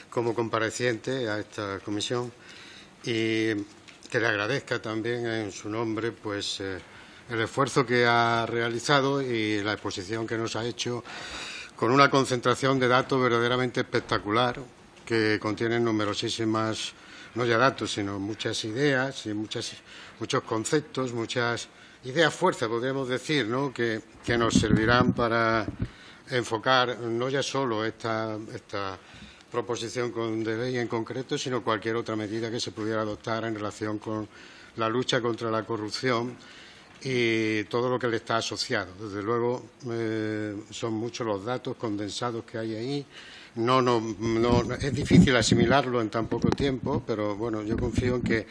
como compareciente a esta comisión, y que le agradezca también en su nombre pues el esfuerzo que ha realizado y la exposición que nos ha hecho, con una concentración de datos verdaderamente espectacular, que contienen numerosísimas, no ya datos, sino muchas ideas y muchos conceptos, muchas ideas fuerza, podríamos decir, ¿no?, que nos servirán para enfocar no ya solo esta proposición de ley en concreto, sino cualquier otra medida que se pudiera adoptar en relación con la lucha contra la corrupción y todo lo que le está asociado. Desde luego, son muchos los datos condensados que hay ahí. No, es difícil asimilarlo en tan poco tiempo, pero bueno, yo confío en que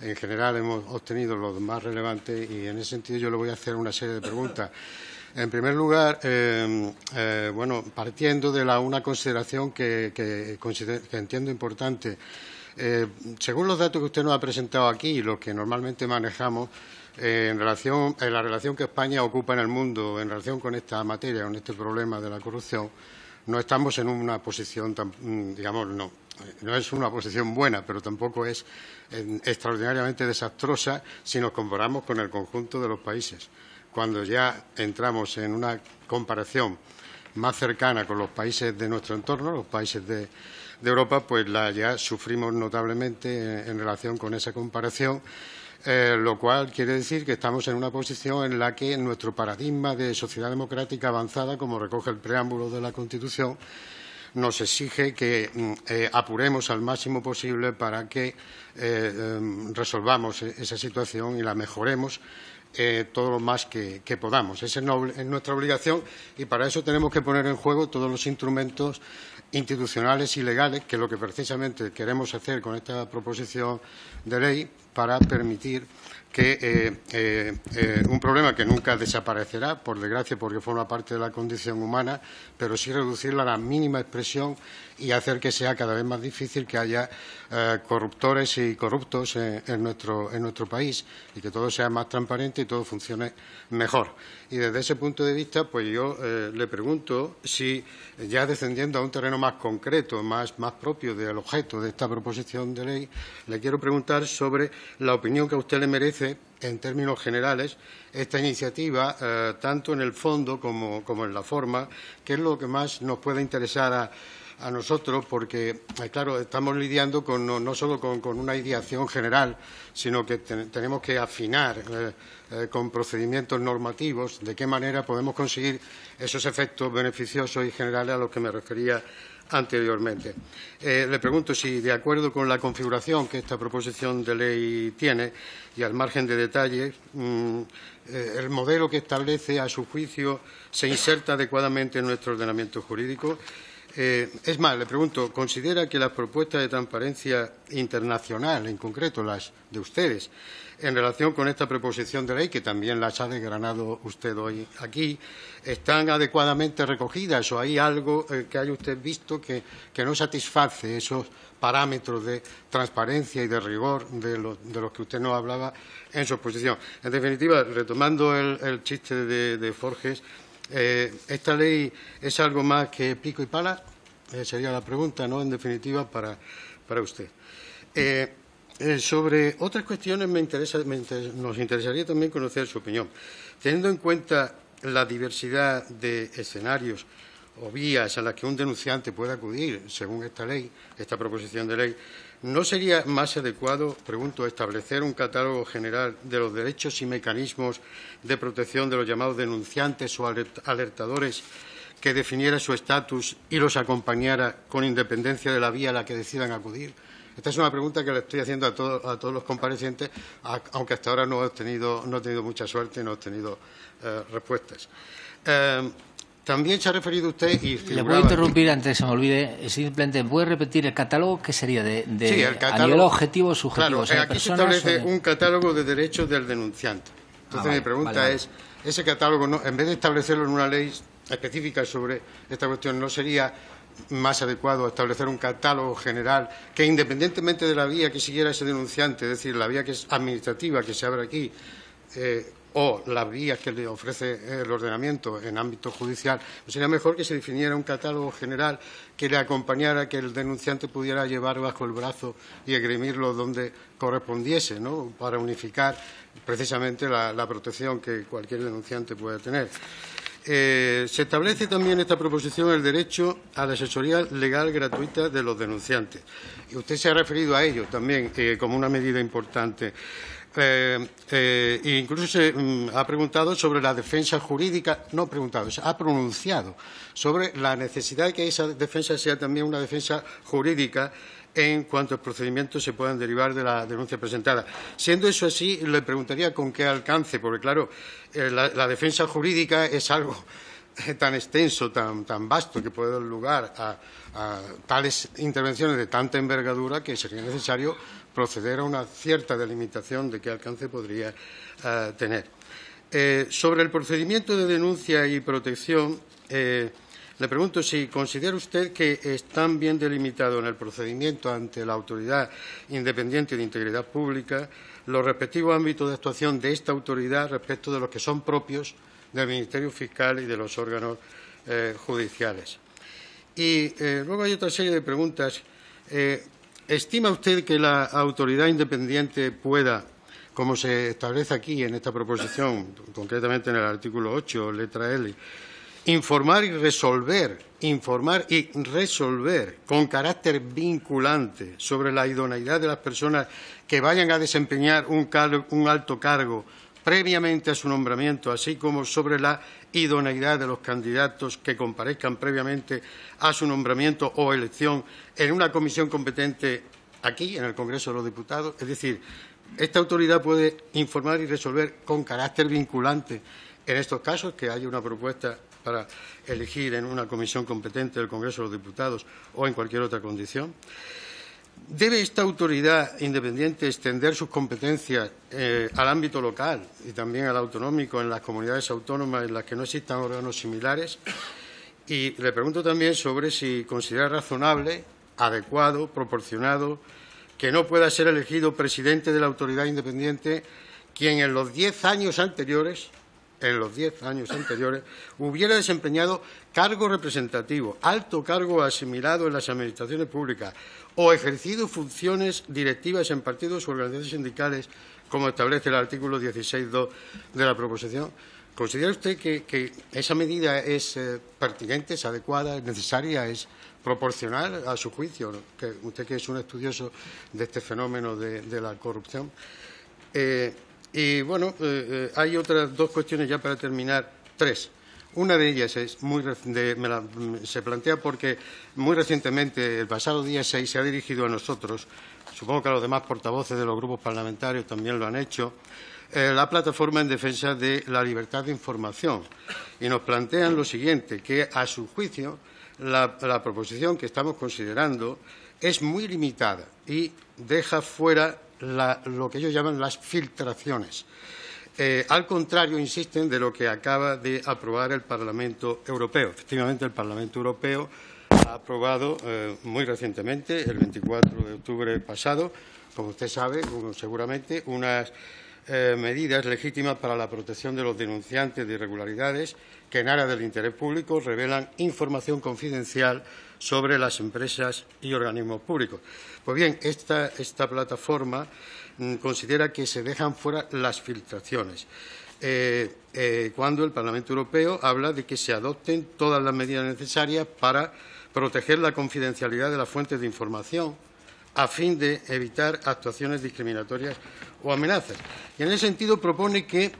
en general hemos obtenido los más relevantes, y en ese sentido yo le voy a hacer una serie de preguntas. En primer lugar, bueno, partiendo de una consideración que entiendo importante, según los datos que usted nos ha presentado aquí y los que normalmente manejamos, en la relación que España ocupa en el mundo en relación con esta materia, con este problema de la corrupción, no estamos en una posición, digamos, no es una posición buena, pero tampoco es extraordinariamente desastrosa si nos comparamos con el conjunto de los países. cuando ya entramos en una comparación más cercana con los países de nuestro entorno, los países de Europa, pues ya sufrimos notablemente en relación con esa comparación, lo cual quiere decir que estamos en una posición en la que nuestro paradigma de sociedad democrática avanzada, como recoge el preámbulo de la Constitución, nos exige que apuremos al máximo posible para que resolvamos esa situación y la mejoremos todo lo más que podamos. Esa es nuestra obligación y para eso tenemos que poner en juego todos los instrumentos institucionales y legales, que es lo que precisamente queremos hacer con esta proposición de ley, para permitir que un problema que nunca desaparecerá, por desgracia, porque forma parte de la condición humana, pero sí reducirla a la mínima expresión y hacer que sea cada vez más difícil que haya corruptores y corruptos en nuestro país y que todo sea más transparente y todo funcione mejor. Y desde ese punto de vista, pues yo le pregunto si, ya descendiendo a un terreno más concreto, más propio del objeto de esta proposición de ley, le quiero preguntar sobre la opinión que a usted le merece, en términos generales, esta iniciativa, tanto en el fondo como en la forma, que es lo que más nos puede interesar a nosotros, porque, claro, estamos lidiando no solo con una ideación general, sino que tenemos que afinar con procedimientos normativos de qué manera podemos conseguir esos efectos beneficiosos y generales a los que me refería anteriormente. Le pregunto si, de acuerdo con la configuración que esta proposición de ley tiene y al margen de detalles, el modelo que establece, a su juicio, se inserta adecuadamente en nuestro ordenamiento jurídico. Es más, le pregunto, ¿considera que las propuestas de transparencia internacional, en concreto las de ustedes, en relación con esta proposición de ley, que también las ha desgranado usted hoy aquí, están adecuadamente recogidas o hay algo que haya usted visto que no satisface esos parámetros de transparencia y de rigor de los que usted nos hablaba en su exposición? En definitiva, retomando el chiste de Forges, ¿esta ley es algo más que pico y pala? Sería la pregunta, ¿no?, en definitiva, para usted. Sobre otras cuestiones nos interesaría también conocer su opinión. Teniendo en cuenta la diversidad de escenarios o vías a las que un denunciante puede acudir, según esta ley, esta proposición de ley, ¿no sería más adecuado, pregunto, establecer un catálogo general de los derechos y mecanismos de protección de los llamados denunciantes o alertadores que definiera su estatus y los acompañara con independencia de la vía a la que decidan acudir? Esta es una pregunta que le estoy haciendo a todos los comparecientes, aunque hasta ahora no he tenido mucha suerte, no he obtenido respuestas. También se ha referido usted y le puedo interrumpir antes de que se me olvide. Simplemente, ¿puede repetir el catálogo? ¿Qué sería sí, el catálogo, a nivel objetivo o subjetivo? Claro, aquí se establece un catálogo de derechos del denunciante. Entonces, mi pregunta es, ese catálogo, en vez de establecerlo en una ley específica sobre esta cuestión, ¿no sería más adecuado establecer un catálogo general que, independientemente de la vía que siguiera ese denunciante, es decir, la vía que es administrativa que se abre aquí, o las vías que le ofrece el ordenamiento en ámbito judicial, pues sería mejor que se definiera un catálogo general que le acompañara, que el denunciante pudiera llevar bajo el brazo y esgrimirlo donde correspondiese, ¿no?, para unificar precisamente la protección que cualquier denunciante puede tener. Se establece también en esta proposición el derecho a la asesoría legal gratuita de los denunciantes. Y usted se ha referido a ello también como una medida importante. Incluso se ha preguntado sobre la defensa jurídica, no preguntado, se ha pronunciado sobre la necesidad de que esa defensa sea también una defensa jurídica en cuantos procedimientos se puedan derivar de la denuncia presentada. Siendo eso así, le preguntaría con qué alcance, porque claro, la defensa jurídica es algo tan extenso, tan vasto, que puede dar lugar a tales intervenciones de tanta envergadura que sería necesario proceder a una cierta delimitación de qué alcance podría tener. Sobre el procedimiento de denuncia y protección, le pregunto si considera usted que están bien delimitados en el procedimiento ante la Autoridad Independiente de Integridad Pública los respectivos ámbitos de actuación de esta autoridad respecto de los que son propios del Ministerio Fiscal y de los órganos judiciales. Y luego hay otra serie de preguntas. ¿Estima usted que la autoridad independiente pueda, como se establece aquí en esta proposición, concretamente en el artículo 8, letra L, informar y resolver con carácter vinculante sobre la idoneidad de las personas que vayan a desempeñar un alto cargo previamente a su nombramiento, así como sobre la idoneidad de los candidatos que comparezcan previamente a su nombramiento o elección en una comisión competente aquí, en el Congreso de los Diputados. Es decir, esta autoridad puede informar y resolver con carácter vinculante en estos casos, que haya una propuesta para elegir en una comisión competente del Congreso de los Diputados o en cualquier otra condición. ¿Debe esta autoridad independiente extender sus competencias al ámbito local y también al autonómico en las comunidades autónomas en las que no existan órganos similares? Y le pregunto también sobre si considera razonable, adecuado, proporcionado, que no pueda ser elegido presidente de la autoridad independiente quien en los 10 años anteriores hubiera desempeñado cargo representativo, alto cargo asimilado en las administraciones públicas o ejercido funciones directivas en partidos u organizaciones sindicales, como establece el artículo 16.2 de la proposición. ¿Considera usted que esa medida es pertinente, es adecuada, es necesaria, es proporcional a su juicio? Usted que es un estudioso de este fenómeno de la corrupción. Y bueno, hay otras dos cuestiones ya para terminar, tres. Una de ellas se plantea porque muy recientemente, el pasado día 6, se ha dirigido a nosotros, supongo que a los demás portavoces de los grupos parlamentarios también lo han hecho, la plataforma en defensa de la libertad de información. Y nos plantean lo siguiente, que a su juicio la proposición que estamos considerando es muy limitada y deja fuera lo que ellos llaman las filtraciones. Al contrario, insisten, de lo que acaba de aprobar el Parlamento Europeo. Efectivamente, el Parlamento Europeo ha aprobado muy recientemente, el 24 de octubre pasado, como usted sabe, seguramente, unas medidas legítimas para la protección de los denunciantes de irregularidades que en aras del interés público revelan información confidencial sobre las empresas y organismos públicos. Pues bien, esta plataforma considera que se dejan fuera las filtraciones, cuando el Parlamento Europeo habla de que se adopten todas las medidas necesarias para proteger la confidencialidad de las fuentes de información a fin de evitar actuaciones discriminatorias o amenazas. Y en ese sentido propone que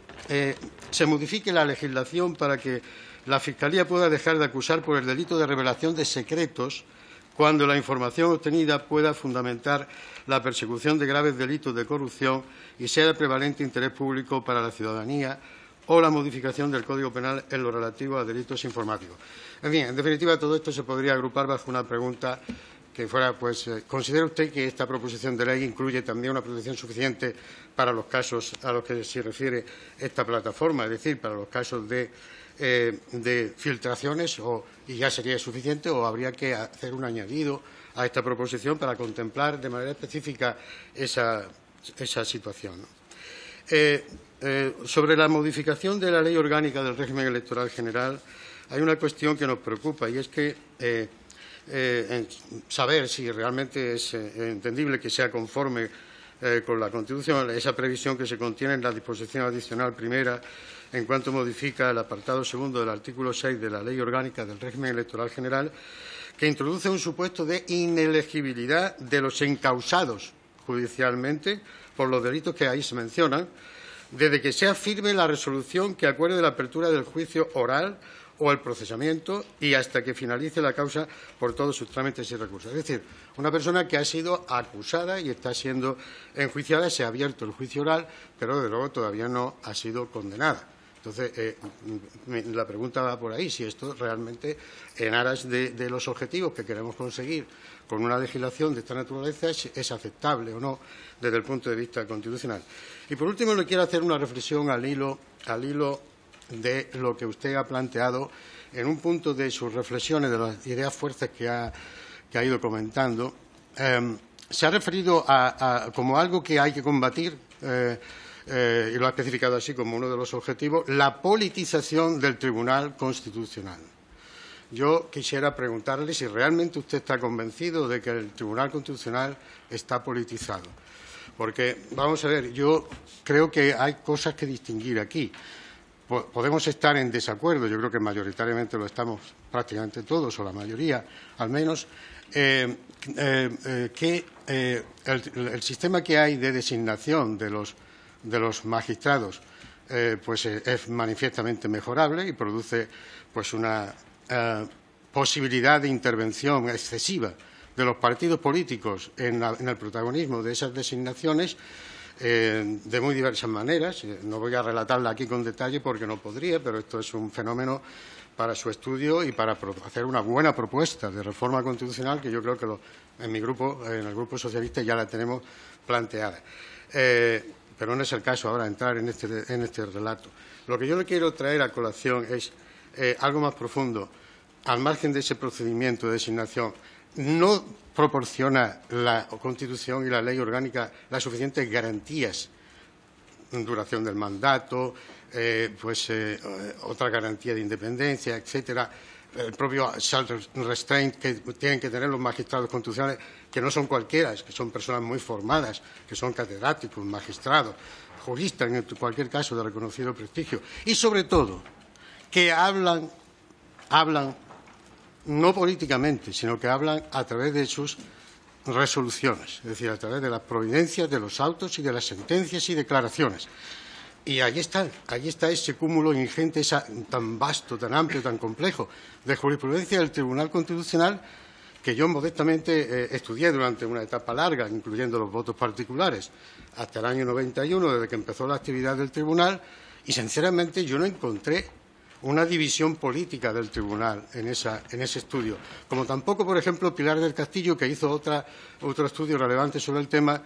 se modifique la legislación para que la Fiscalía pueda dejar de acusar por el delito de revelación de secretos cuando la información obtenida pueda fundamentar la persecución de graves delitos de corrupción y sea de prevalente interés público para la ciudadanía, o la modificación del Código Penal en lo relativo a delitos informáticos. En fin, en definitiva, todo esto se podría agrupar bajo una pregunta que fuera, pues, ¿considera usted que esta proposición de ley incluye también una protección suficiente para los casos a los que se refiere esta plataforma, es decir, para los casos de filtraciones, y ya sería suficiente, o habría que hacer un añadido a esta proposición para contemplar de manera específica esa situación, ¿no? Sobre la modificación de la Ley Orgánica del Régimen Electoral General, hay una cuestión que nos preocupa, y es que saber si realmente es entendible que sea conforme con la Constitución esa previsión que se contiene en la disposición adicional primera en cuanto modifica el apartado segundo del artículo 6 de la Ley Orgánica del Régimen Electoral General, que introduce un supuesto de inelegibilidad de los encausados judicialmente por los delitos que ahí se mencionan, desde que sea firme la resolución que acuerde la apertura del juicio oral o el procesamiento y hasta que finalice la causa por todos sus trámites y recursos. Es decir, una persona que ha sido acusada y está siendo enjuiciada, se ha abierto el juicio oral, pero desde luego todavía no ha sido condenada. Entonces, la pregunta va por ahí, si esto realmente, en aras de los objetivos que queremos conseguir con una legislación de esta naturaleza, es aceptable o no desde el punto de vista constitucional. Y, por último, le quiero hacer una reflexión al hilo de lo que usted ha planteado en un punto de sus reflexiones, de las ideas fuertes que ha ido comentando. Se ha referido como algo que hay que combatir, y lo ha especificado así como uno de los objetivos, la politización del Tribunal Constitucional. Yo quisiera preguntarle si realmente usted está convencido de que el Tribunal Constitucional está politizado. Porque, vamos a ver, yo creo que hay cosas que distinguir aquí. Podemos estar en desacuerdo, yo creo que mayoritariamente lo estamos prácticamente todos, o la mayoría al menos, que el sistema que hay de designación de los magistrados pues es manifiestamente mejorable y produce pues una posibilidad de intervención excesiva de los partidos políticos en el protagonismo de esas designaciones de muy diversas maneras. No voy a relatarla aquí con detalle porque no podría, pero esto es un fenómeno para su estudio y para hacer una buena propuesta de reforma constitucional que yo creo que en mi grupo, en el Grupo Socialista, ya la tenemos planteada. Pero no es el caso ahora entrar en este relato. Lo que yo le quiero traer a colación es algo más profundo. Al margen de ese procedimiento de designación, no proporciona la Constitución y la Ley Orgánica las suficientes garantías, duración del mandato, otra garantía de independencia, etcétera, el propio self-restraint que tienen que tener los magistrados constitucionales, que no son cualquiera, que son personas muy formadas, que son catedráticos, magistrados, juristas, en cualquier caso de reconocido prestigio, y sobre todo que hablan no políticamente, sino que hablan a través de sus resoluciones, es decir, a través de las providencias, de los autos y de las sentencias y declaraciones. Y ahí está ese cúmulo ingente, tan vasto, tan amplio, tan complejo de jurisprudencia del Tribunal Constitucional que yo modestamente estudié durante una etapa larga, incluyendo los votos particulares, hasta el año 91, desde que empezó la actividad del Tribunal, y sinceramente yo no encontré una división política del Tribunal en ese estudio. Como tampoco, por ejemplo, Pilar del Castillo, que hizo otro estudio relevante sobre el tema,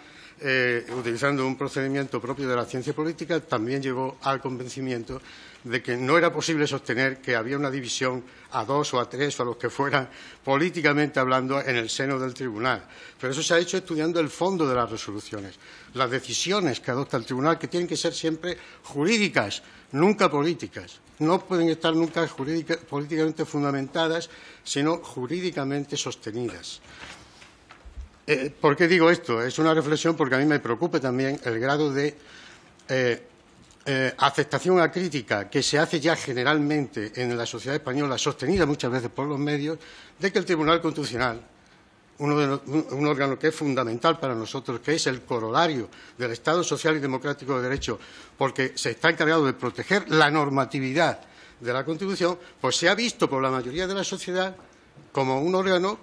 utilizando un procedimiento propio de la ciencia política, también llegó al convencimiento de que no era posible sostener que había una división a dos o a tres o a los que fueran políticamente hablando en el seno del Tribunal. Pero eso se ha hecho estudiando el fondo de las resoluciones, las decisiones que adopta el Tribunal, que tienen que ser siempre jurídicas, nunca políticas. No pueden estar nunca políticamente fundamentadas, sino jurídicamente sostenidas. ¿Por qué digo esto? Es una reflexión porque a mí me preocupa también el grado de aceptación acrítica que se hace ya generalmente en la sociedad española, sostenida muchas veces por los medios, de que el Tribunal Constitucional, un órgano que es fundamental para nosotros, que es el corolario del Estado social y democrático de derecho, porque se está encargado de proteger la normatividad de la Constitución, pues se ha visto por la mayoría de la sociedad como un órgano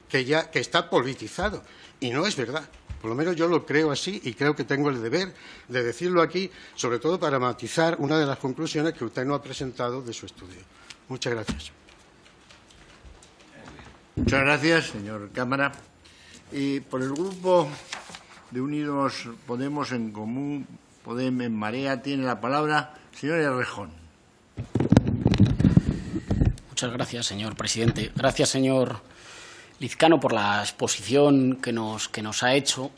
que está politizado. Y no es verdad. Por lo menos yo lo creo así y creo que tengo el deber de decirlo aquí, sobre todo para matizar una de las conclusiones que usted nos ha presentado de su estudio. Muchas gracias. Muchas gracias, señor Cámara. Y por el Grupo de Unidos Podemos en Común, Podem en Marea, tiene la palabra el señor Errejón. Muchas gracias, señor presidente. Gracias, señor Lizcano, por la exposición que nos ha hecho,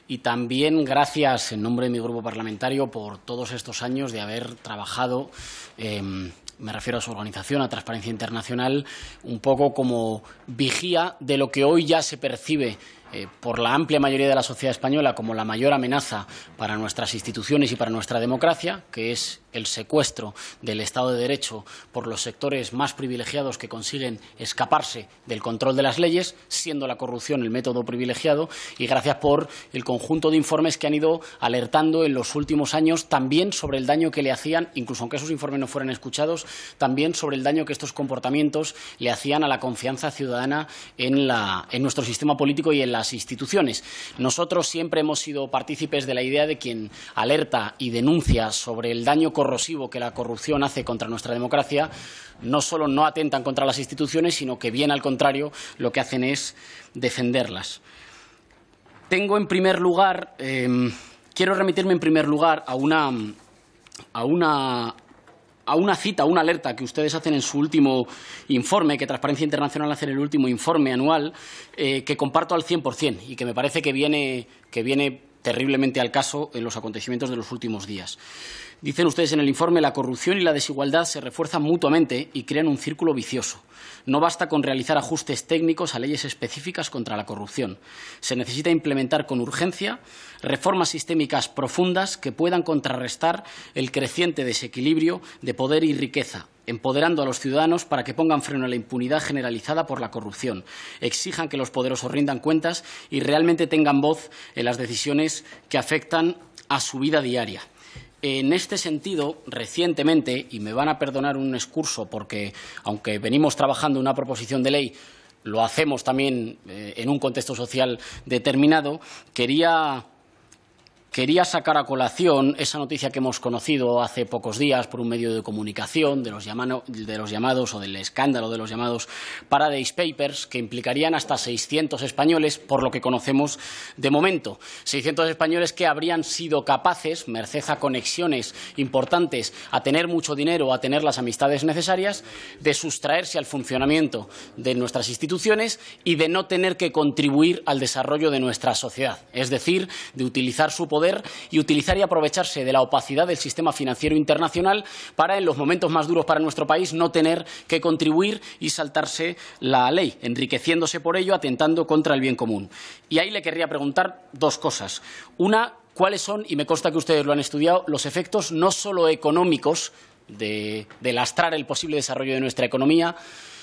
y también gracias en nombre de mi grupo parlamentario por todos estos años de haber trabajado, me refiero a su organización, a Transparencia Internacional, un poco como vigía de lo que hoy ya se percibe por la amplia mayoría de la sociedad española como la mayor amenaza para nuestras instituciones y para nuestra democracia, que es el secuestro del Estado de Derecho por los sectores más privilegiados que consiguen escaparse del control de las leyes, siendo la corrupción el método privilegiado, y gracias por el conjunto de informes que han ido alertando en los últimos años también sobre el daño que le hacían, incluso aunque esos informes no fueran escuchados, también sobre el daño que estos comportamientos le hacían a la confianza ciudadana en nuestro sistema político y en las instituciones. Nosotros siempre hemos sido partícipes de la idea de quien alerta y denuncia sobre el daño corrosivo que la corrupción hace contra nuestra democracia, no solo no atentan contra las instituciones, sino que bien al contrario lo que hacen es defenderlas. Tengo en primer lugar, quiero remitirme en primer lugar a una cita, a una alerta que ustedes hacen en su último informe, que Transparencia Internacional hace en el último informe anual, que comparto al 100% y que me parece que viene terriblemente al caso en los acontecimientos de los últimos días. Dicen ustedes en el informe, la corrupción y la desigualdad se refuerzan mutuamente y crean un círculo vicioso. No basta con realizar ajustes técnicos a leyes específicas contra la corrupción. Se necesita implementar con urgencia reformas sistémicas profundas que puedan contrarrestar el creciente desequilibrio de poder y riqueza, empoderando a los ciudadanos para que pongan freno a la impunidad generalizada por la corrupción, exijan que los poderosos rindan cuentas y realmente tengan voz en las decisiones que afectan a su vida diaria. En este sentido, recientemente, y me van a perdonar un excurso porque, aunque venimos trabajando una proposición de ley, lo hacemos también en un contexto social determinado, quería sacar a colación esa noticia que hemos conocido hace pocos días por un medio de comunicación de los llamados o del escándalo de los llamados Paradise Papers, que implicarían hasta 600 españoles, por lo que conocemos de momento. 600 españoles que habrían sido capaces, merced a conexiones importantes, a tener mucho dinero, a tener las amistades necesarias, de sustraerse al funcionamiento de nuestras instituciones y de no tener que contribuir al desarrollo de nuestra sociedad. Es decir, de utilizar su poder y utilizar y aprovecharse de la opacidad del sistema financiero internacional para, en los momentos más duros para nuestro país, no tener que contribuir y saltarse la ley, enriqueciéndose por ello, atentando contra el bien común. Y ahí le querría preguntar dos cosas. Una, ¿cuáles son, y me consta que ustedes lo han estudiado, los efectos no solo económicos de lastrar el posible desarrollo de nuestra economía,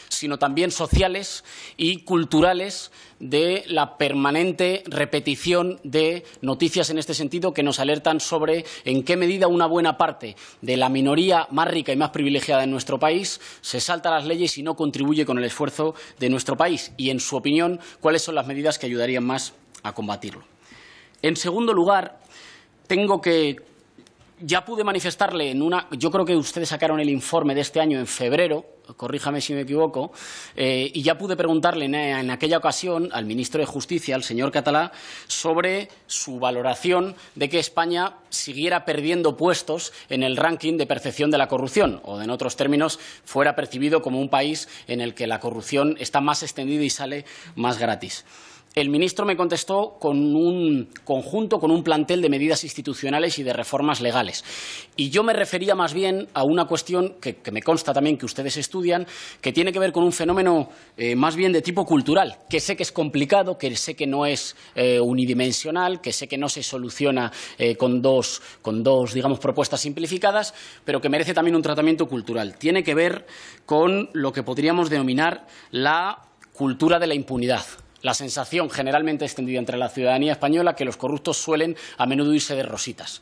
sino también sociales y culturales de la permanente repetición de noticias en este sentido que nos alertan sobre en qué medida una buena parte de la minoría más rica y más privilegiada de nuestro país se salta las leyes y no contribuye con el esfuerzo de nuestro país? Y, en su opinión, ¿cuáles son las medidas que ayudarían más a combatirlo? En segundo lugar, ya pude manifestarle yo creo que ustedes sacaron el informe de este año en febrero, corríjame si me equivoco, y ya pude preguntarle en aquella ocasión al ministro de Justicia, al señor Catalá, sobre su valoración de que España siguiera perdiendo puestos en el ranking de percepción de la corrupción, o, en otros términos, fuera percibido como un país en el que la corrupción está más extendida y sale más gratis. El ministro me contestó con un plantel de medidas institucionales y de reformas legales. Y yo me refería más bien a una cuestión que me consta también que ustedes estudian, que tiene que ver con un fenómeno más bien de tipo cultural, que sé que es complicado, que sé que no es unidimensional, que sé que no se soluciona con dos, digamos, propuestas simplificadas, pero que merece también un tratamiento cultural. Tiene que ver con lo que podríamos denominar la cultura de la impunidad. La sensación generalmente extendida entre la ciudadanía española que los corruptos suelen a menudo irse de rositas.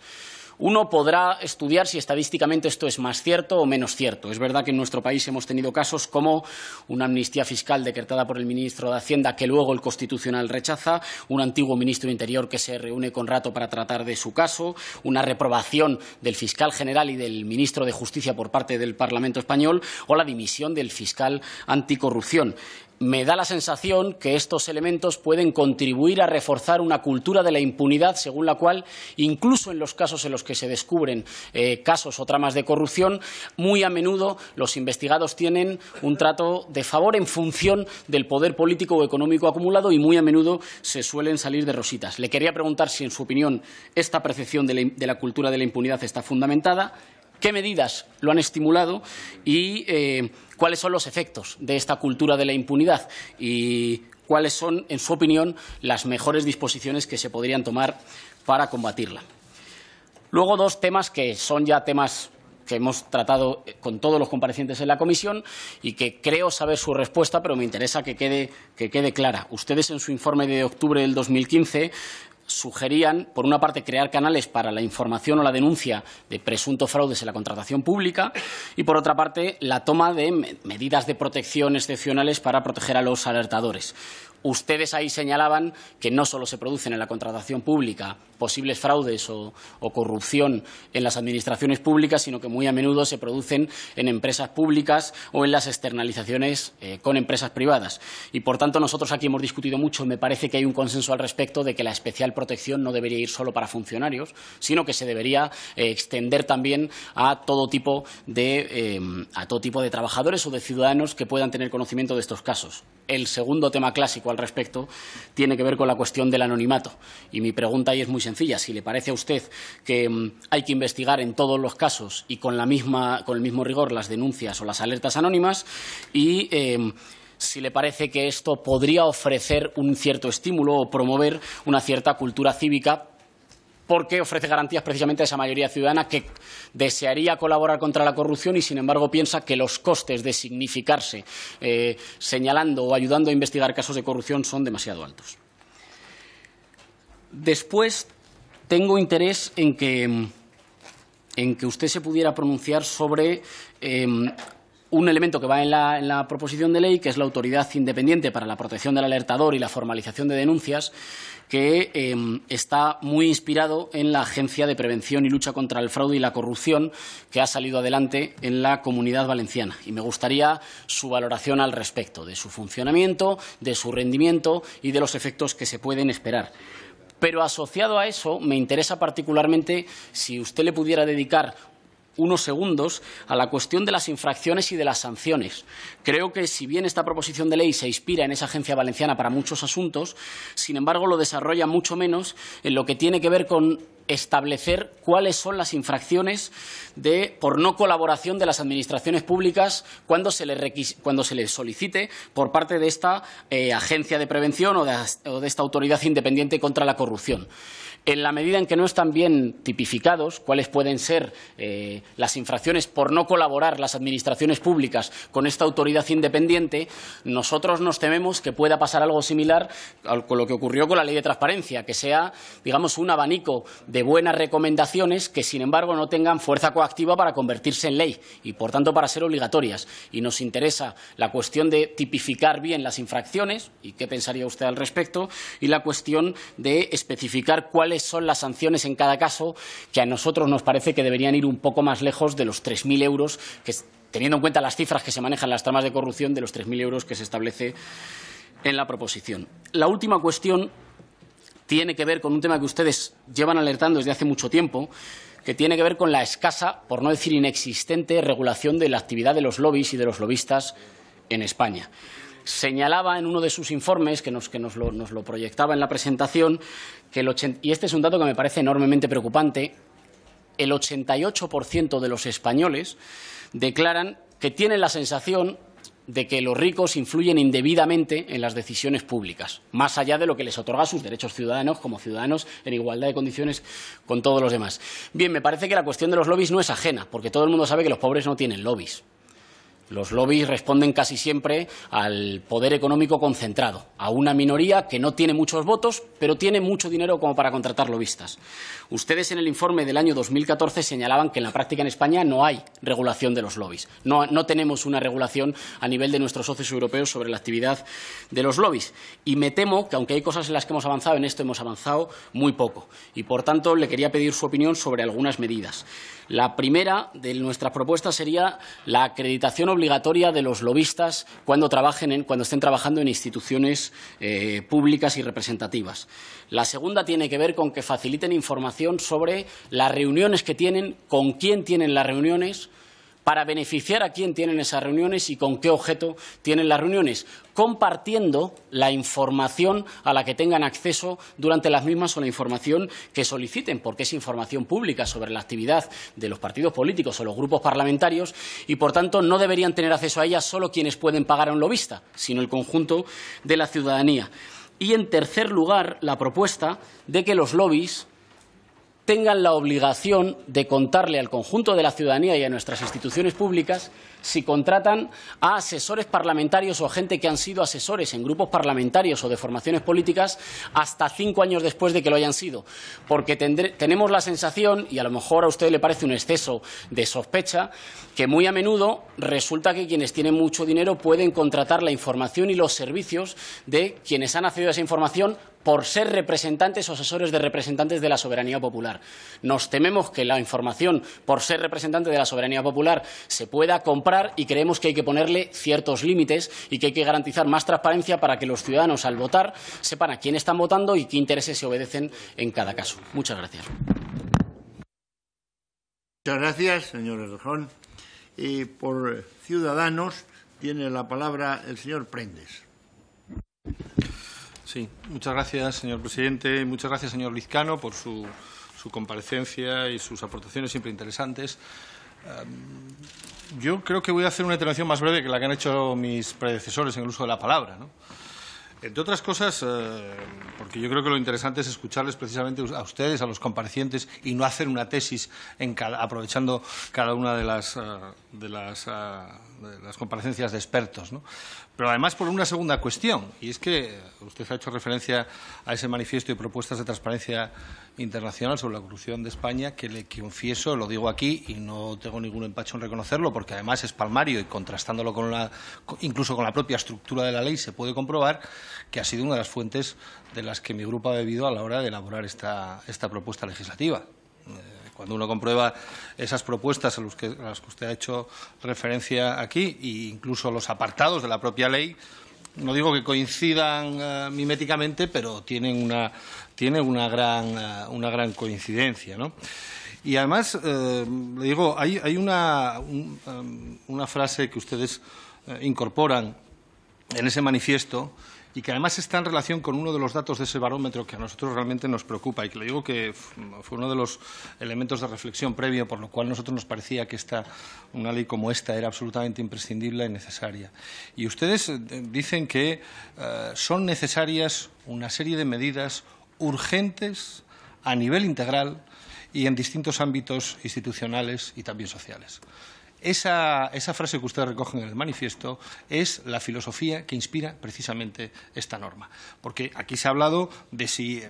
Uno podrá estudiar si estadísticamente esto es más cierto o menos cierto. Es verdad que en nuestro país hemos tenido casos como una amnistía fiscal decretada por el ministro de Hacienda que luego el Constitucional rechaza, un antiguo ministro de Interior que se reúne con Rato para tratar de su caso, una reprobación del fiscal general y del ministro de Justicia por parte del Parlamento español o la dimisión del fiscal anticorrupción. Me da la sensación que estos elementos pueden contribuir a reforzar una cultura de la impunidad según la cual, incluso en los casos en los que se descubren casos o tramas de corrupción, muy a menudo los investigados tienen un trato de favor en función del poder político o económico acumulado y muy a menudo se suelen salir de rositas. Le quería preguntar si, en su opinión, esta percepción de la cultura de la impunidad está fundamentada, qué medidas lo han estimulado y cuáles son los efectos de esta cultura de la impunidad y cuáles son, en su opinión, las mejores disposiciones que se podrían tomar para combatirla. Luego, dos temas que son ya temas que hemos tratado con todos los comparecientes en la comisión y que creo saber su respuesta, pero me interesa que quede clara. Ustedes, en su informe de octubre del 2015, sugerían, por una parte, crear canales para la información o la denuncia de presuntos fraudes en la contratación pública y, por otra parte, la toma de medidas de protección excepcionales para proteger a los alertadores. Ustedes ahí señalaban que no solo se producen en la contratación pública posibles fraudes o corrupción en las administraciones públicas, sino que muy a menudo se producen en empresas públicas o en las externalizaciones con empresas privadas. Y, por tanto, nosotros aquí hemos discutido mucho, me parece que hay un consenso al respecto de que la especial protección no debería ir solo para funcionarios, sino que se debería extender también a todo tipo de trabajadores o de ciudadanos que puedan tener conocimiento de estos casos. El segundo tema clásico al respecto tiene que ver con la cuestión del anonimato. Y mi pregunta ahí es muy sencilla. Si le parece a usted que hay que investigar en todos los casos y con el mismo rigor las denuncias o las alertas anónimas, y si le parece que esto podría ofrecer un cierto estímulo o promover una cierta cultura cívica, porque ofrece garantías precisamente a esa mayoría ciudadana que desearía colaborar contra la corrupción y, sin embargo, piensa que los costes de significarse señalando o ayudando a investigar casos de corrupción son demasiado altos. Después, tengo interés en que usted se pudiera pronunciar sobre un elemento que va en la proposición de ley, que es la Autoridad Independiente para la Protección del Alertador y la Formalización de Denuncias, que está muy inspirado en la Agencia de Prevención y Lucha contra el Fraude y la Corrupción, que ha salido adelante en la Comunidad Valenciana. Y me gustaría su valoración al respecto, de su funcionamiento, de su rendimiento y de los efectos que se pueden esperar. Pero asociado a eso, me interesa particularmente si usted le pudiera dedicar unos segundos a la cuestión de las infracciones y de las sanciones. Creo que, si bien esta proposición de ley se inspira en esa agencia valenciana para muchos asuntos, sin embargo lo desarrolla mucho menos en lo que tiene que ver con establecer cuáles son las infracciones por no colaboración de las administraciones públicas cuando se les solicite por parte de esta agencia de prevención o de esta autoridad independiente contra la corrupción. En la medida en que no están bien tipificados cuáles pueden ser las infracciones por no colaborar las administraciones públicas con esta autoridad independiente, nosotros nos tememos que pueda pasar algo similar con lo que ocurrió con la Ley de Transparencia, que sea, digamos, un abanico de buenas recomendaciones que, sin embargo, no tengan fuerza coactiva para convertirse en ley y, por tanto, para ser obligatorias. Y nos interesa la cuestión de tipificar bien las infracciones, y qué pensaría usted al respecto, y la cuestión de especificar cuáles son las sanciones en cada caso, que a nosotros nos parece que deberían ir un poco más lejos de los 3.000 euros, que, teniendo en cuenta las cifras que se manejan en las tramas de corrupción, de los 3.000 euros que se establece en la proposición. La última cuestión tiene que ver con un tema que ustedes llevan alertando desde hace mucho tiempo, que tiene que ver con la escasa, por no decir inexistente, regulación de la actividad de los lobbies y de los lobistas en España. Señalaba en uno de sus informes, que nos lo proyectaba en la presentación, que y este es un dato que me parece enormemente preocupante, el 88% de los españoles declaran que tienen la sensación de que los ricos influyen indebidamente en las decisiones públicas, más allá de lo que les otorga sus derechos ciudadanos como ciudadanos en igualdad de condiciones con todos los demás. Bien, me parece que la cuestión de los lobbies no es ajena, porque todo el mundo sabe que los pobres no tienen lobbies. Los lobbies responden casi siempre al poder económico concentrado, a una minoría que no tiene muchos votos, pero tiene mucho dinero como para contratar lobistas. Ustedes en el informe del año 2014 señalaban que en la práctica en España no hay regulación de los lobbies. No tenemos una regulación a nivel de nuestros socios europeos sobre la actividad de los lobbies. Y me temo que, aunque hay cosas en las que hemos avanzado, en esto hemos avanzado muy poco. Y, por tanto, le quería pedir su opinión sobre algunas medidas. La primera de nuestras propuestas sería la acreditación obligatoria de los lobistas cuando estén trabajando en instituciones públicas y representativas. La segunda tiene que ver con que faciliten información sobre las reuniones que tienen, con quién tienen las reuniones, para beneficiar a quién tienen esas reuniones y con qué objeto tienen las reuniones, compartiendo la información a la que tengan acceso durante las mismas o la información que soliciten, porque es información pública sobre la actividad de los partidos políticos o los grupos parlamentarios y, por tanto, no deberían tener acceso a ella solo quienes pueden pagar a un lobista, sino el conjunto de la ciudadanía. Y, en tercer lugar, la propuesta de que los lobbies tengan la obligación de contarle al conjunto de la ciudadanía y a nuestras instituciones públicas si contratan a asesores parlamentarios o a gente que han sido asesores en grupos parlamentarios o de formaciones políticas hasta 5 años después de que lo hayan sido. Porque tenemos la sensación, y a lo mejor a usted le parece un exceso de sospecha, que muy a menudo resulta que quienes tienen mucho dinero pueden contratar la información y los servicios de quienes han accedido a esa información por ser representantes o asesores de representantes de la soberanía popular. Nos tememos que la información, por ser representante de la soberanía popular, se pueda comprar y creemos que hay que ponerle ciertos límites y que hay que garantizar más transparencia para que los ciudadanos, al votar, sepan a quién están votando y qué intereses se obedecen en cada caso. Muchas gracias. Muchas gracias, señor Errejón. Y por Ciudadanos tiene la palabra el señor Prendes. Sí, muchas gracias, señor presidente. Muchas gracias, señor Lizcano, por su comparecencia y sus aportaciones siempre interesantes. Yo creo que voy a hacer una intervención más breve que la que han hecho mis predecesores en el uso de la palabra, ¿no? Entre otras cosas, porque yo creo que lo interesante es escucharles precisamente a ustedes, a los comparecientes, y no hacer una tesis aprovechando cada una de las comparecencias de expertos, ¿no? Pero además por una segunda cuestión, y es que usted ha hecho referencia a ese manifiesto y propuestas de transparencia internacional sobre la corrupción de España, que le confieso, lo digo aquí y no tengo ningún empacho en reconocerlo, porque además es palmario y contrastándolo incluso con la propia estructura de la ley se puede comprobar que ha sido una de las fuentes de las que mi grupo ha bebido a la hora de elaborar esta propuesta legislativa. Cuando uno comprueba esas propuestas a las que usted ha hecho referencia aquí, e incluso los apartados de la propia ley, no digo que coincidan miméticamente, pero tienen una gran coincidencia, ¿no? Y además, le digo, hay una frase que ustedes incorporan en ese manifiesto y que además está en relación con uno de los datos de ese barómetro que a nosotros realmente nos preocupa, y que le digo que fue uno de los elementos de reflexión previo por lo cual a nosotros nos parecía que una ley como esta era absolutamente imprescindible y necesaria. Y ustedes dicen que son necesarias una serie de medidas urgentes a nivel integral y en distintos ámbitos institucionales y también sociales. Esa frase que ustedes recogen en el manifiesto es la filosofía que inspira precisamente esta norma. Porque aquí se ha hablado de si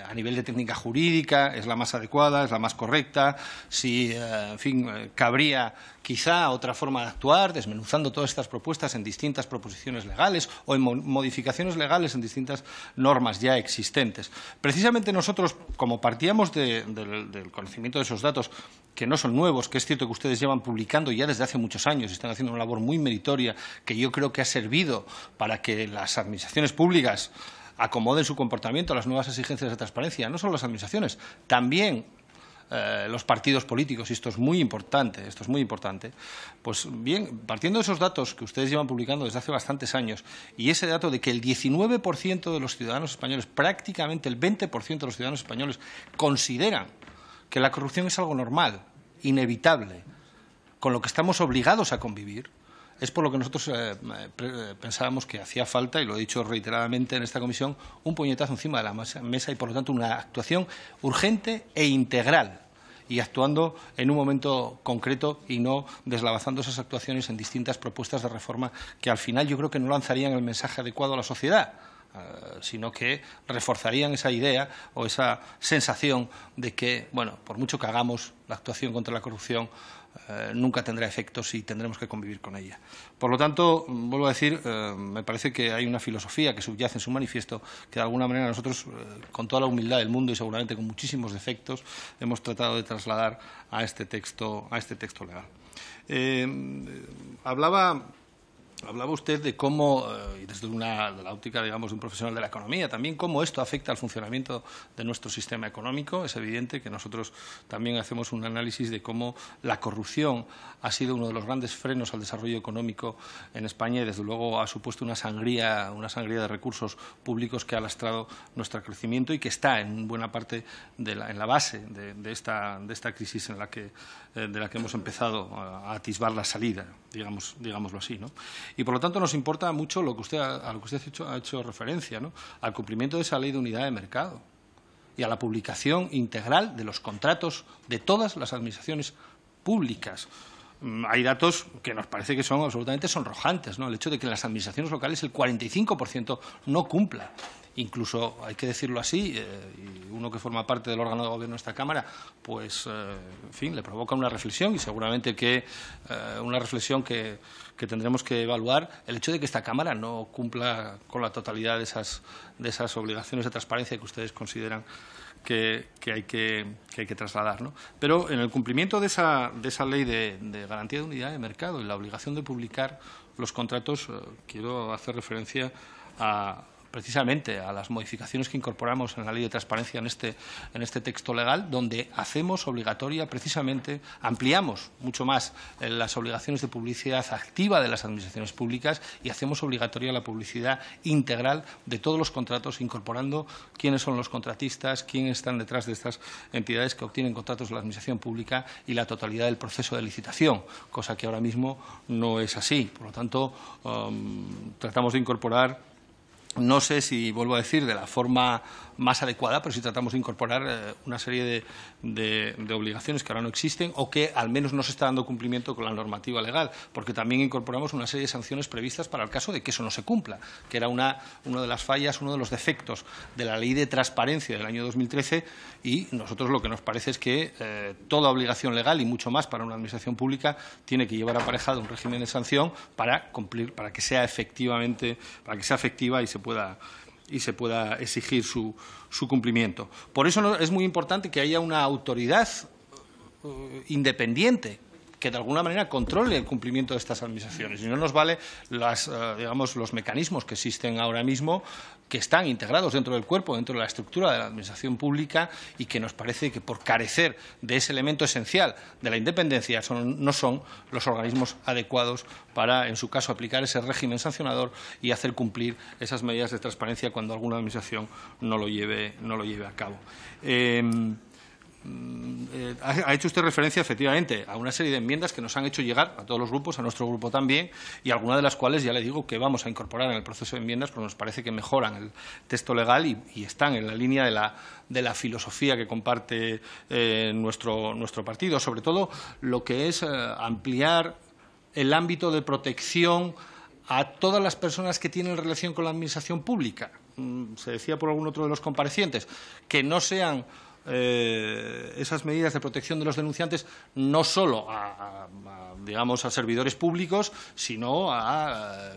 a nivel de técnica jurídica es la más adecuada, es la más correcta, si, en fin, cabría quizá otra forma de actuar, desmenuzando todas estas propuestas en distintas proposiciones legales o en modificaciones legales en distintas normas ya existentes. Precisamente nosotros, como partíamos del conocimiento de esos datos, que no son nuevos, que es cierto que ustedes llevan publicando ya desde hace muchos años y están haciendo una labor muy meritoria que yo creo que ha servido para que las administraciones públicas acomoden su comportamiento a las nuevas exigencias de transparencia, no solo las administraciones, también los partidos políticos, y esto es muy importante, pues bien, partiendo de esos datos que ustedes llevan publicando desde hace bastantes años, y ese dato de que el 19% de los ciudadanos españoles, prácticamente el 20% de los ciudadanos españoles, consideran que la corrupción es algo normal, inevitable, con lo que estamos obligados a convivir, es por lo que nosotros pensábamos que hacía falta, y lo he dicho reiteradamente en esta comisión, un puñetazo encima de la mesa y, por lo tanto, una actuación urgente e integral, y actuando en un momento concreto y no deslavazando esas actuaciones en distintas propuestas de reforma que, al final, yo creo que no lanzarían el mensaje adecuado a la sociedad, sino que reforzarían esa idea o esa sensación de que, bueno, por mucho que hagamos, la actuación contra la corrupción nunca tendrá efectos y tendremos que convivir con ella. Por lo tanto, vuelvo a decir, me parece que hay una filosofía que subyace en su manifiesto que, de alguna manera, nosotros, con toda la humildad del mundo y seguramente con muchísimos defectos, hemos tratado de trasladar a este texto legal. Hablaba usted de cómo, y desde la óptica, digamos, de un profesional de la economía, también cómo esto afecta al funcionamiento de nuestro sistema económico. Es evidente que nosotros también hacemos un análisis de cómo la corrupción ha sido uno de los grandes frenos al desarrollo económico en España y, desde luego, ha supuesto una sangría de recursos públicos que ha lastrado nuestro crecimiento y que está en buena parte en la base de esta crisis de la que hemos empezado a atisbar la salida, digámoslo así, ¿no? Y, por lo tanto, nos importa mucho a lo que usted ha hecho referencia, ¿no? Al cumplimiento de esa ley de unidad de mercado y a la publicación integral de los contratos de todas las administraciones públicas. Hay datos que nos parece que son absolutamente sonrojantes, ¿no? El hecho de que en las administraciones locales el 45% no cumpla. Incluso, hay que decirlo así, y uno que forma parte del órgano de gobierno de esta Cámara, pues, en fin, le provoca una reflexión, y seguramente que una reflexión que tendremos que evaluar, el hecho de que esta Cámara no cumpla con la totalidad de esas obligaciones de transparencia que ustedes consideran que hay que trasladar, ¿no? Pero en el cumplimiento de esa ley de garantía de unidad de mercado y la obligación de publicar los contratos, quiero hacer referencia a precisamente a las modificaciones que incorporamos en la Ley de Transparencia en este texto legal, donde hacemos obligatoria, precisamente, ampliamos mucho más las obligaciones de publicidad activa de las administraciones públicas y hacemos obligatoria la publicidad integral de todos los contratos, incorporando quiénes son los contratistas, quiénes están detrás de estas entidades que obtienen contratos de la administración pública y la totalidad del proceso de licitación, cosa que ahora mismo no es así. Por lo tanto, tratamos de incorporar, no sé si vuelvo a decir de la forma más adecuada, pero sí tratamos de incorporar una serie de obligaciones que ahora no existen o que al menos no se está dando cumplimiento con la normativa legal, porque también incorporamos una serie de sanciones previstas para el caso de que eso no se cumpla, que era una de las fallas, uno de los defectos de la Ley de Transparencia del año 2013, y nosotros lo que nos parece es que toda obligación legal y mucho más para una administración pública tiene que llevar aparejado un régimen de sanción para cumplir, para que sea efectiva y se pueda exigir su cumplimiento. Por eso es muy importante que haya una autoridad independiente que de alguna manera controle el cumplimiento de estas administraciones. Y no nos vale los mecanismos que existen ahora mismo, que están integrados dentro del cuerpo, dentro de la estructura de la administración pública, y que nos parece que por carecer de ese elemento esencial de la independencia no son los organismos adecuados para, en su caso, aplicar ese régimen sancionador y hacer cumplir esas medidas de transparencia cuando alguna administración no lo lleve a cabo. Ha hecho usted referencia, efectivamente, a una serie de enmiendas que nos han hecho llegar a todos los grupos, a nuestro grupo también, y algunas de las cuales ya le digo que vamos a incorporar en el proceso de enmiendas porque nos parece que mejoran el texto legal y están en la línea de la filosofía que comparte nuestro partido, sobre todo lo que es ampliar el ámbito de protección a todas las personas que tienen relación con la administración pública. Se decía por algún otro de los comparecientes que no sean esas medidas de protección de los denunciantes no solo a servidores públicos, sino a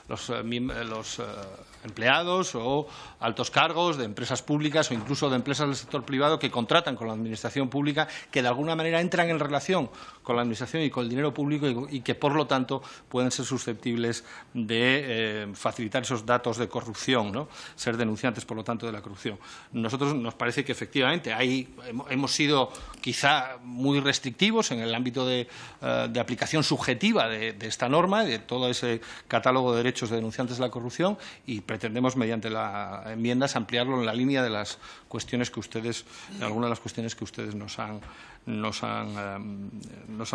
los empleados o altos cargos de empresas públicas o incluso de empresas del sector privado que contratan con la administración pública, que de alguna manera entran en relación con la administración y con el dinero público y que, por lo tanto, pueden ser susceptibles de facilitar esos datos de corrupción, ¿no? Ser denunciantes, por lo tanto, de la corrupción. Nosotros nos parece que efectivamente hemos sido quizá muy restrictivos en el ámbito de aplicación subjetiva de esta norma, de todo ese catálogo de derechos de denunciantes de la corrupción, y pretendemos, mediante las enmiendas, ampliarlo en la línea de las cuestiones que ustedes, algunas de las cuestiones que ustedes nos han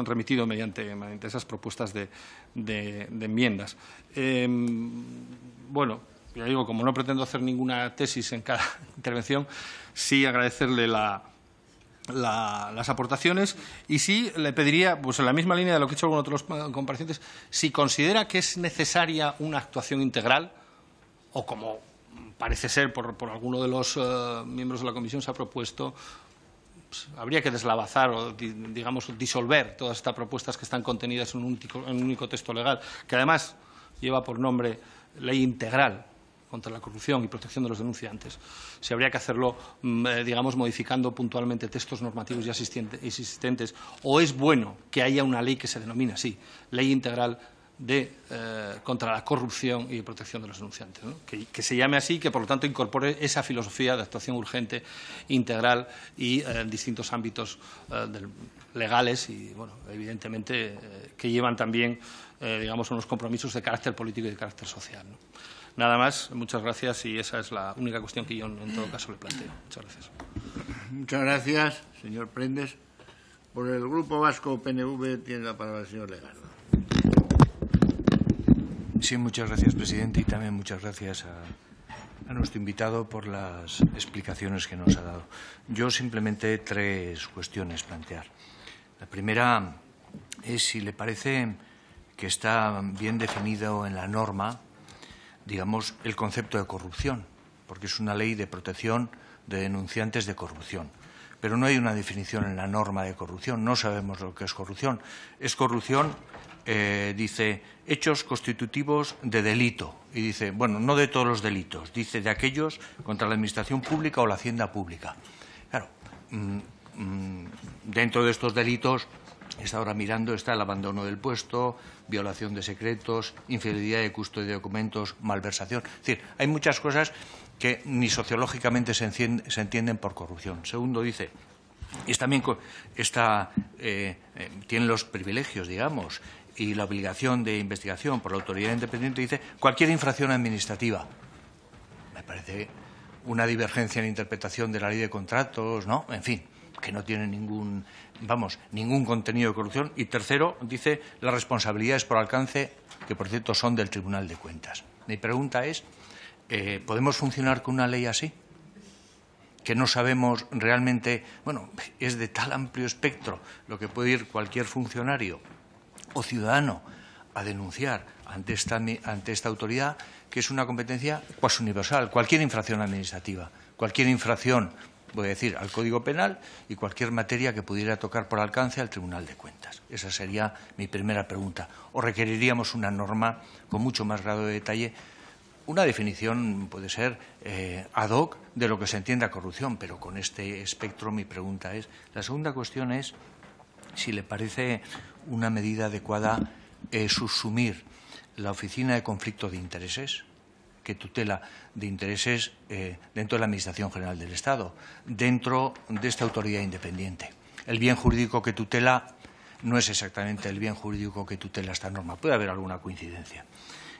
remitido mediante esas propuestas de enmiendas. Bueno, ya digo, como no pretendo hacer ninguna tesis en cada intervención, sí agradecerle las aportaciones y sí le pediría, pues en la misma línea de lo que he hecho algunos otros comparecientes, si considera que es necesaria una actuación integral o, como parece ser por alguno de los miembros de la comisión se ha propuesto, pues, habría que deslavazar o, disolver todas estas propuestas que están contenidas en un único texto legal, que además lleva por nombre Ley Integral contra la corrupción y protección de los denunciantes. Si habría que hacerlo, modificando puntualmente textos normativos ya existentes, o es bueno que haya una ley que se denomine así, Ley Integral contra la corrupción y protección de los denunciantes, ¿no? Que se llame así, que por lo tanto incorpore esa filosofía de actuación urgente, integral y en distintos ámbitos legales y, bueno, evidentemente que llevan también, unos compromisos de carácter político y de carácter social, ¿no? Nada más, muchas gracias, y esa es la única cuestión que yo en todo caso le planteo. Muchas gracias. Muchas gracias, señor Prendes. Por el Grupo Vasco PNV tiene la palabra el señor Legarda. Sí, muchas gracias, presidente, y también muchas gracias a nuestro invitado por las explicaciones que nos ha dado. Yo simplemente 3 cuestiones plantear. La primera es si le parece que está bien definido en la norma, el concepto de corrupción, porque es una ley de protección de denunciantes de corrupción. Pero no hay una definición en la norma de corrupción, no sabemos lo que es corrupción. Es corrupción, dice, hechos constitutivos de delito. Y dice, bueno, no de todos los delitos, dice de aquellos contra la administración pública o la hacienda pública. Claro, dentro de estos delitos está ahora mirando, está el abandono del puesto, violación de secretos, infidelidad de custodia de documentos, malversación. Es decir, hay muchas cosas que ni sociológicamente se entienden por corrupción. Segundo, dice, tiene los privilegios, digamos, y la obligación de investigación por la autoridad independiente, dice, cualquier infracción administrativa. Me parece una divergencia en interpretación de la ley de contratos, ¿no? En fin, que no tiene ningún contenido de corrupción. Y tercero, dice, las responsabilidades por alcance, que por cierto son del Tribunal de Cuentas. Mi pregunta es, ¿podemos funcionar con una ley así? Que no sabemos realmente, bueno, es de tal amplio espectro lo que puede ir cualquier funcionario o ciudadano a denunciar ante esta autoridad, que es una competencia cuasi universal. Cualquier infracción administrativa, cualquier infracción, voy a decir, al Código Penal y cualquier materia que pudiera tocar por alcance al Tribunal de Cuentas. Esa sería mi primera pregunta. ¿O requeriríamos una norma con mucho más grado de detalle? Una definición puede ser ad hoc de lo que se entienda corrupción, pero con este espectro mi pregunta es. La segunda cuestión es si le parece una medida adecuada subsumir la Oficina de Conflicto de Intereses, que tutela de intereses dentro de la Administración General del Estado, dentro de esta autoridad independiente. El bien jurídico que tutela no es exactamente el bien jurídico que tutela esta norma. Puede haber alguna coincidencia.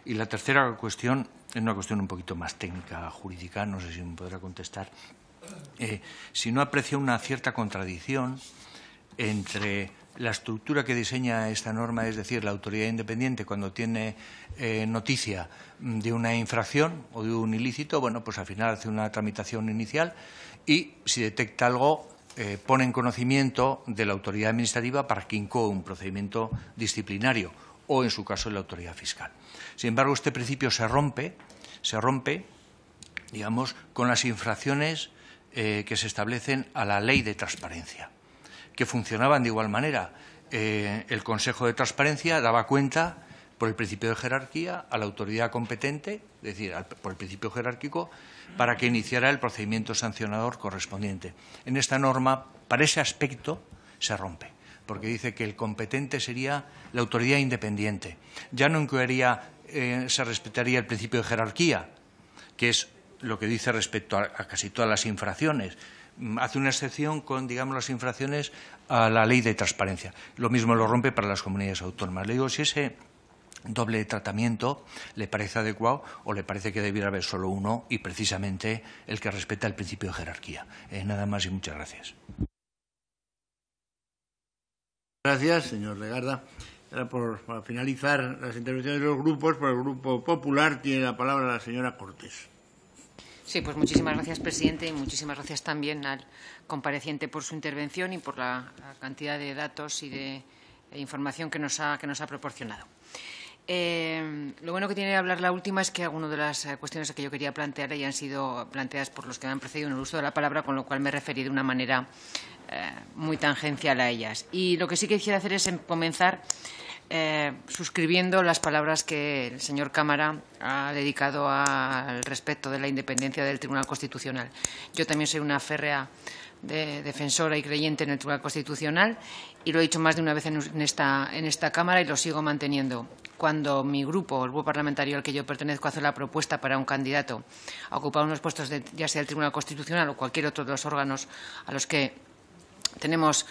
Y la tercera cuestión es una cuestión un poquito más técnica, jurídica, no sé si me podrá contestar. Si no aprecia una cierta contradicción entre la estructura que diseña esta norma, es decir, la autoridad independiente cuando tiene noticia de una infracción o de un ilícito, bueno, pues al final hace una tramitación inicial y si detecta algo pone en conocimiento de la autoridad administrativa para que incoe un procedimiento disciplinario o, en su caso, de la autoridad fiscal. Sin embargo, este principio se rompe, digamos, con las infracciones que se establecen a la Ley de Transparencia, que funcionaban de igual manera. El Consejo de Transparencia daba cuenta, por el principio de jerarquía, a la autoridad competente, es decir, por el principio jerárquico, para que iniciara el procedimiento sancionador correspondiente. En esta norma, para ese aspecto, se rompe, porque dice que el competente sería la autoridad independiente. Ya no se respetaría el principio de jerarquía, que es lo que dice respecto a casi todas las infracciones. Hace una excepción con, digamos, las infracciones a la Ley de Transparencia. Lo mismo lo rompe para las comunidades autónomas. Le digo, si ese doble tratamiento le parece adecuado o le parece que debiera haber solo uno y precisamente el que respeta el principio de jerarquía. Nada más y muchas gracias. Gracias, señor Legarda. Ahora, para finalizar las intervenciones de los grupos, por el Grupo Popular tiene la palabra la señora Cortés. Sí, pues muchísimas gracias, presidente, y muchísimas gracias también al compareciente por su intervención y por la cantidad de datos y de información que nos ha proporcionado. Lo bueno que tiene de hablar la última es que algunas de las cuestiones que yo quería plantear ya han sido planteadas por los que me han precedido en el uso de la palabra, con lo cual me referí de una manera muy tangencial a ellas. Y lo que sí que quisiera hacer es comenzar suscribiendo las palabras que el señor Cámara ha dedicado al respecto de la independencia del Tribunal Constitucional. Yo también soy una férrea defensora y creyente en el Tribunal Constitucional y lo he dicho más de una vez en esta Cámara y lo sigo manteniendo. Cuando mi grupo, el grupo parlamentario al que yo pertenezco, hace la propuesta para un candidato a ocupar unos puestos ya sea del Tribunal Constitucional o cualquier otro de los órganos a los que tenemos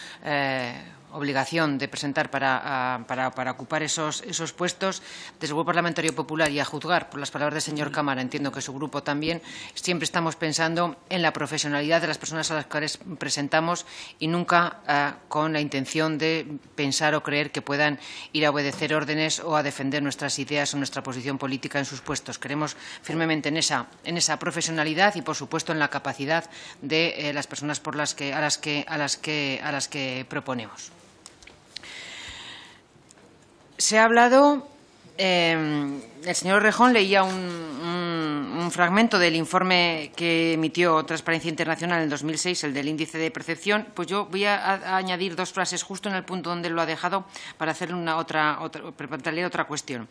obligación de presentar para ocupar esos puestos, desde el Grupo Parlamentario Popular, y a juzgar por las palabras del señor Cámara, entiendo que su grupo también, siempre estamos pensando en la profesionalidad de las personas a las cuales presentamos y nunca con la intención de pensar o creer que puedan ir a obedecer órdenes o a defender nuestras ideas o nuestra posición política en sus puestos. Creemos firmemente en esa profesionalidad y, por supuesto, en la capacidad de las personas a las que proponemos. Se ha hablado, el señor Rejón leía un fragmento del informe que emitió Transparencia Internacional en 2006, el del índice de percepción. Pues yo voy a añadir dos frases justo en el punto donde lo ha dejado para hacerle plantearle otra cuestión.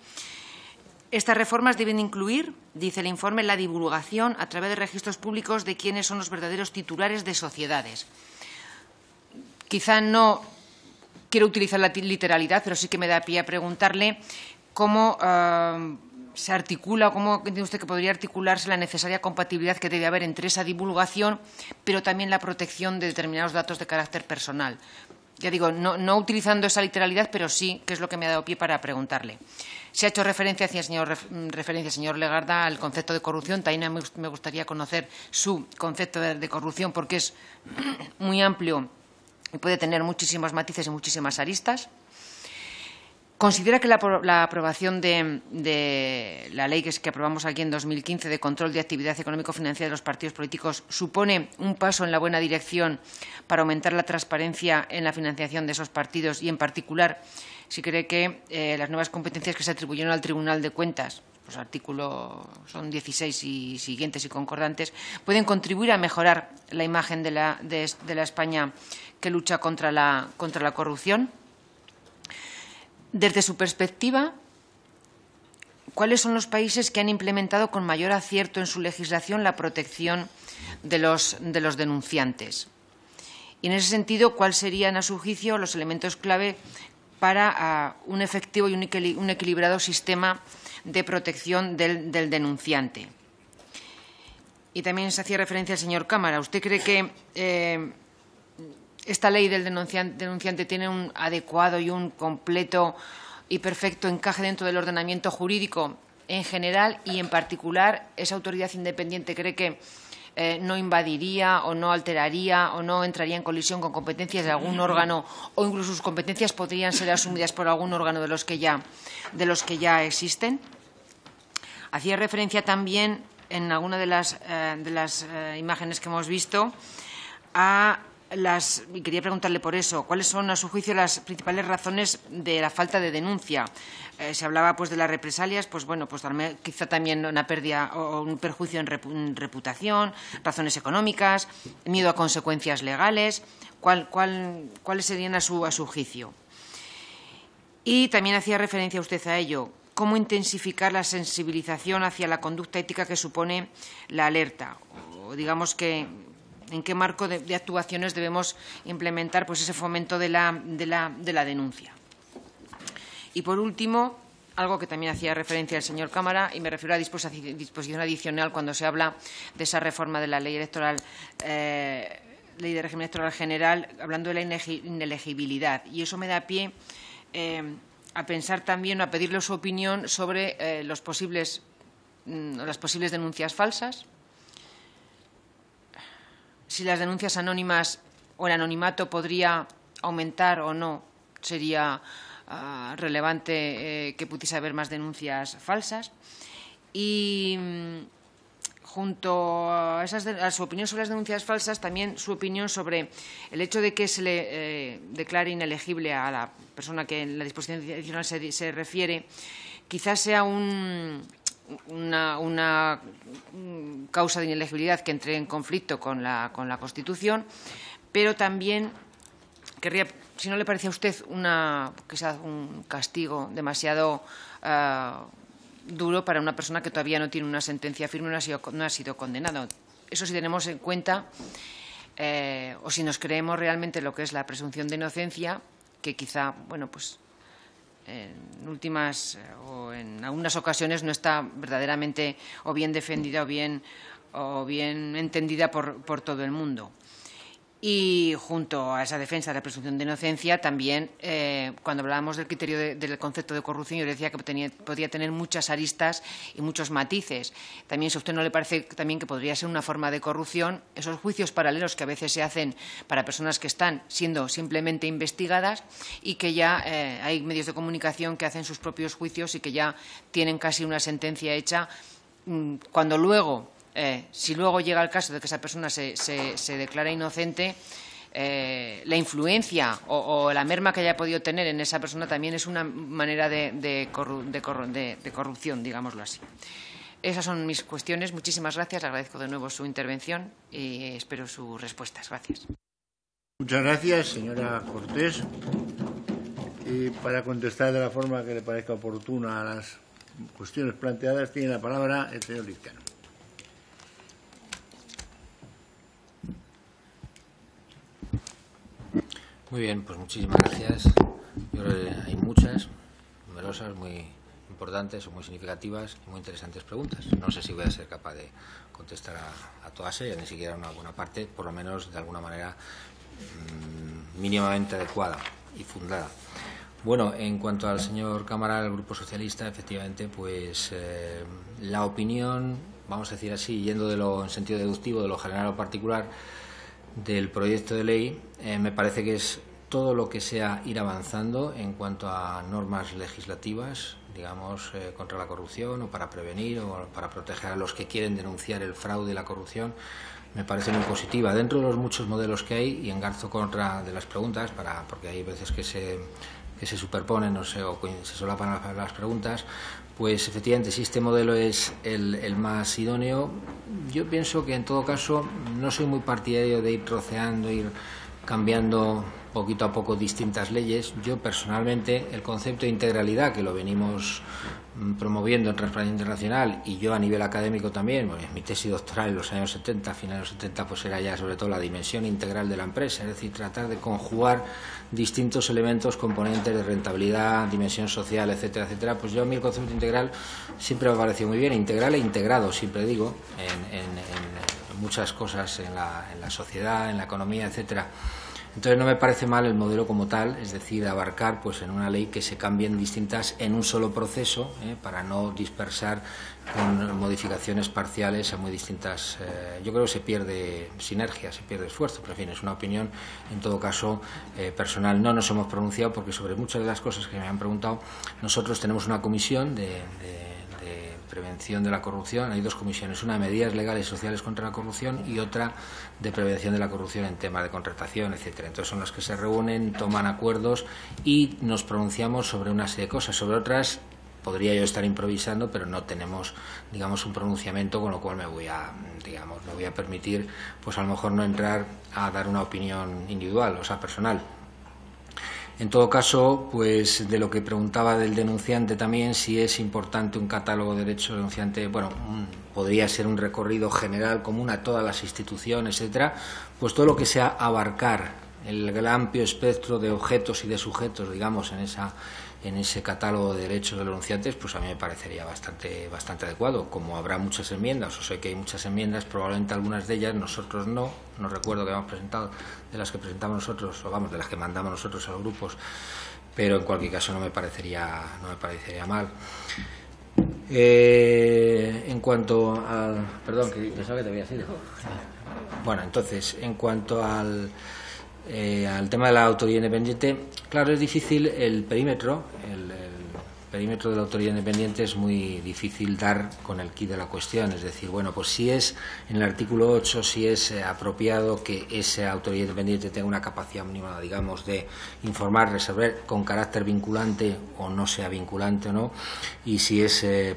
Estas reformas deben incluir, dice el informe, la divulgación a través de registros públicos de quiénes son los verdaderos titulares de sociedades. Quizá no quiero utilizar la literalidad, pero sí que me da pie a preguntarle cómo se articula, cómo entiende usted que podría articularse la necesaria compatibilidad que debe haber entre esa divulgación, pero también la protección de determinados datos de carácter personal. Ya digo, no utilizando esa literalidad, pero sí, que es lo que me ha dado pie para preguntarle. Se ha hecho referencia, señor Legarda, al concepto de corrupción. También me gustaría conocer su concepto de corrupción, porque es muy amplio y puede tener muchísimos matices y muchísimas aristas. ¿Considera que la aprobación de la ley que aprobamos aquí en 2015 de control de actividad económico-financiera de los partidos políticos supone un paso en la buena dirección para aumentar la transparencia en la financiación de esos partidos y, en particular, si cree que las nuevas competencias que se atribuyeron al Tribunal de Cuentas, los artículos son 16 y siguientes y concordantes, pueden contribuir a mejorar la imagen de la España que lucha contra la corrupción? Desde su perspectiva, ¿cuáles son los países que han implementado con mayor acierto en su legislación la protección de los denunciantes? Y, en ese sentido, ¿cuáles serían, a su juicio, los elementos clave para un efectivo y un equilibrado sistema de protección del denunciante? Y también se hacía referencia al señor Cámara. ¿Usted cree que esta ley del denunciante tiene un adecuado y un completo y perfecto encaje dentro del ordenamiento jurídico en general y, en particular, esa autoridad independiente cree que no invadiría o no alteraría o no entraría en colisión con competencias de algún órgano, o incluso sus competencias podrían ser asumidas por algún órgano de los que ya existen? Hacía referencia también en alguna de las imágenes que hemos visto y quería preguntarle por eso, ¿cuáles son, a su juicio, las principales razones de la falta de denuncia? Se hablaba de las represalias, quizá también una pérdida o un perjuicio en reputación, razones económicas, miedo a consecuencias legales. ¿Cuáles serían a su juicio? Y también hacía referencia usted a ello. ¿Cómo intensificar la sensibilización hacia la conducta ética que supone la alerta? O digamos que ¿en qué marco de actuaciones debemos implementar ese fomento de la denuncia? Y, por último, algo que también hacía referencia el señor Cámara, y me refiero a disposición adicional cuando se habla de esa reforma de la ley electoral, ley de régimen electoral general, hablando de la inelegibilidad. Y eso me da pie a pensar también, a pedirle su opinión sobre las posibles denuncias falsas. Si las denuncias anónimas o el anonimato podría aumentar o no, sería relevante que pudiese haber más denuncias falsas. Y junto a su opinión sobre las denuncias falsas, también su opinión sobre el hecho de que se le declare inelegible a la persona que en la disposición adicional se refiere, quizás sea una causa de inelegibilidad que entre en conflicto con la Constitución, pero también querría, si no le parece a usted quizás un castigo demasiado duro para una persona que todavía no tiene una sentencia firme, no ha sido condenado. Eso, si tenemos en cuenta, o si nos creemos realmente lo que es la presunción de inocencia, que quizá, en últimas o en algunas ocasiones no está verdaderamente o bien defendida o bien entendida por todo el mundo. Y junto a esa defensa de la presunción de inocencia, también cuando hablábamos del criterio del concepto de corrupción, yo decía que podía tener muchas aristas y muchos matices. También, si a usted no le parece también que podría ser una forma de corrupción, esos juicios paralelos que a veces se hacen para personas que están siendo simplemente investigadas y que ya hay medios de comunicación que hacen sus propios juicios y que ya tienen casi una sentencia hecha, cuando luego, si luego llega el caso de que esa persona se declara inocente, la influencia o la merma que haya podido tener en esa persona también es una manera de corrupción, digámoslo así. Esas son mis cuestiones. Muchísimas gracias. Agradezco de nuevo su intervención y espero sus respuestas. Gracias. Muchas gracias, señora Cortés. Y para contestar de la forma que le parezca oportuna a las cuestiones planteadas, tiene la palabra el señor Lizcano. Muy bien, pues muchísimas gracias. Yo creo que hay muchas, numerosas, muy importantes o muy significativas y muy interesantes preguntas. No sé si voy a ser capaz de contestar a todas ellas, ni siquiera a una buena parte, por lo menos de alguna manera mínimamente adecuada y fundada. Bueno, en cuanto al señor Cámara, del Grupo Socialista, efectivamente, pues la opinión, vamos a decir así, yendo en sentido deductivo de lo general o particular del proyecto de ley, me parece que es todo lo que sea ir avanzando en cuanto a normas legislativas, digamos, contra la corrupción o para prevenir o para proteger a los que quieren denunciar el fraude y la corrupción, me parece muy positiva. Dentro de los muchos modelos que hay, y engarzo contra de las preguntas, porque hay veces que se superponen, no sé, o se solapan las preguntas, pues efectivamente si este modelo es el más idóneo, yo pienso que en todo caso no soy muy partidario de ir troceando, ir cambiando poquito a poco distintas leyes. Yo personalmente el concepto de integralidad, que lo venimos promoviendo en Transparencia Internacional, y yo a nivel académico también, bueno, mi tesis doctoral en los años 70, a finales de los 70, pues era ya sobre todo la dimensión integral de la empresa, es decir, tratar de conjugar distintos elementos, componentes de rentabilidad, dimensión social, etcétera, etcétera. Pues yo a mí el concepto integral siempre me ha parecido muy bien, integral e integrado, siempre digo, en muchas cosas en la sociedad, en la economía, etcétera. Entonces no me parece mal el modelo como tal, es decir, abarcar pues en una ley que se cambien distintas en un solo proceso, para no dispersar con modificaciones parciales a muy distintas. Yo creo que se pierde sinergia, se pierde esfuerzo, pero en fin, es una opinión en todo caso personal. No nos hemos pronunciado porque sobre muchas de las cosas que me han preguntado, nosotros tenemos una comisión de prevención de la corrupción. Hay dos comisiones, una de medidas legales y sociales contra la corrupción y otra de prevención de la corrupción en temas de contratación, etcétera. Entonces son las que se reúnen, toman acuerdos y nos pronunciamos sobre una serie de cosas. Sobre otras podría yo estar improvisando, pero no tenemos, digamos, un pronunciamiento, con lo cual me voy a permitir, pues a lo mejor no entrar a dar una opinión individual, o sea, personal. En todo caso, pues de lo que preguntaba del denunciante también, si es importante un catálogo de derechos del denunciante, bueno, podría ser un recorrido general común a todas las instituciones, etcétera, pues todo lo que sea abarcar el amplio espectro de objetos y de sujetos, digamos, en ese catálogo de derechos de los denunciantes, pues a mí me parecería bastante adecuado. Como habrá muchas enmiendas, o sé que hay muchas enmiendas, probablemente algunas de ellas nosotros no recuerdo que hemos presentado, de las que presentamos nosotros, o vamos, de las que mandamos nosotros a los grupos, pero en cualquier caso no me parecería mal. En cuanto al... Perdón, que pensaba que te había sido. Bueno, entonces, en cuanto al tema de la autoridad independiente, claro, es difícil el perímetro de la autoridad independiente, es muy difícil dar con el quid de la cuestión, es decir, bueno, pues si es en el artículo 8, si es apropiado que esa autoridad independiente tenga una capacidad mínima, digamos, de informar, resolver con carácter vinculante o no sea vinculante o no, y si se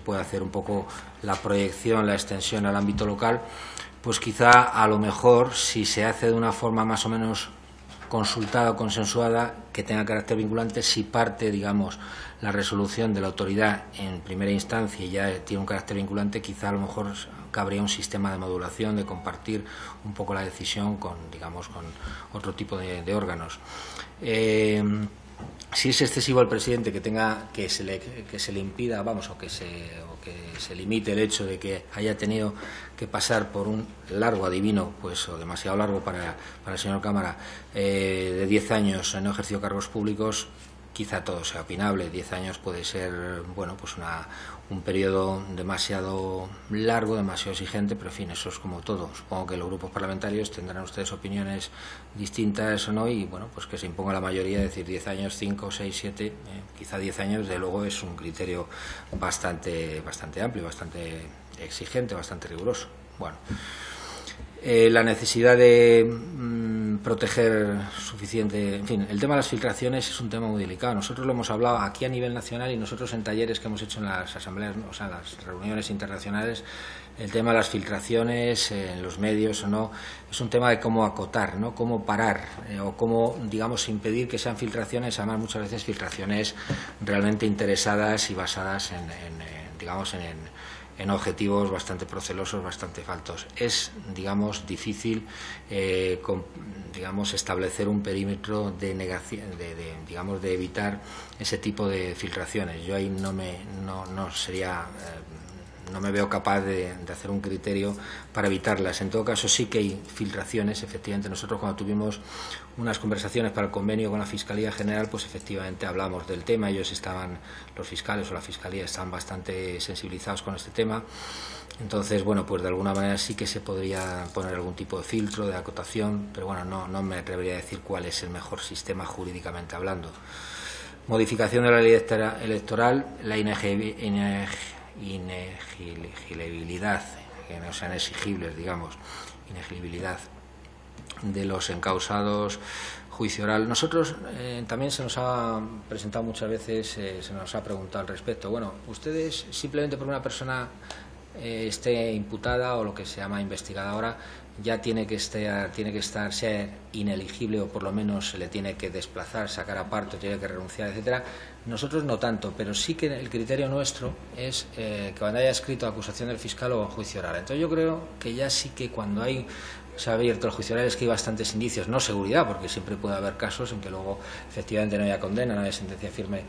puede hacer un poco la proyección, la extensión al ámbito local, pues quizá a lo mejor si se hace de una forma más o menos consultada o consensuada, que tenga carácter vinculante, si parte, digamos, la resolución de la autoridad en primera instancia y ya tiene un carácter vinculante, quizá a lo mejor cabría un sistema de modulación, de compartir un poco la decisión con otro tipo de órganos. Si es excesivo el presidente que se le impida, vamos, o que se limite el hecho de que haya tenido que pasar por un largo, adivino, pues, o demasiado largo para el señor Cámara, de 10 años en no ejercicio cargos públicos, quizá todo sea opinable. 10 años puede ser, bueno, pues un periodo demasiado largo, demasiado exigente, pero en fin, eso es como todo. Supongo que los grupos parlamentarios tendrán ustedes opiniones distintas o no, y bueno, pues que se imponga la mayoría, decir 10 años, 5, 6, 7, quizá 10 años, de luego es un criterio bastante amplio, bastante exigente, bastante riguroso. Bueno, la necesidad de proteger suficiente, en fin, el tema de las filtraciones es un tema muy delicado. Nosotros lo hemos hablado aquí a nivel nacional y nosotros en talleres que hemos hecho en las asambleas, o sea, en las reuniones internacionales, el tema de las filtraciones en los medios o no, es un tema de cómo acotar, ¿no? Cómo parar o cómo, digamos, impedir que sean filtraciones, además muchas veces filtraciones realmente interesadas y basadas en en objetivos bastante procelosos, bastante faltos. Es, digamos, difícil digamos, establecer un perímetro de negación, digamos, de evitar ese tipo de filtraciones. Yo ahí no me veo capaz de hacer un criterio para evitarlas. En todo caso, sí que hay filtraciones. Efectivamente, nosotros cuando tuvimos unas conversaciones para el convenio con la Fiscalía General, pues efectivamente hablamos del tema. Ellos estaban, los fiscales o la Fiscalía están bastante sensibilizados con este tema. Entonces, bueno, pues de alguna manera sí que se podría poner algún tipo de filtro, de acotación, pero bueno, no me atrevería a decir cuál es el mejor sistema jurídicamente hablando. Modificación de la ley electoral, la inexigibilidad, que no sean exigibles, digamos, inexigibilidad de los encausados, juicio oral. Nosotros también se nos ha presentado muchas veces, se nos ha preguntado al respecto. Bueno, ustedes simplemente por una persona esté imputada o lo que se llama investigada ahora, ya tiene que ser ineligible o por lo menos se le tiene que desplazar, sacar aparte, tiene que renunciar, etcétera. Nosotros no tanto, pero sí que el criterio nuestro es que cuando haya escrito acusación del fiscal o juicio oral. Entonces yo creo que ya sí que cuando se ha abierto el juicio oral es que hay bastantes indicios, no seguridad, porque siempre puede haber casos en que luego efectivamente no haya condena, no haya sentencia firme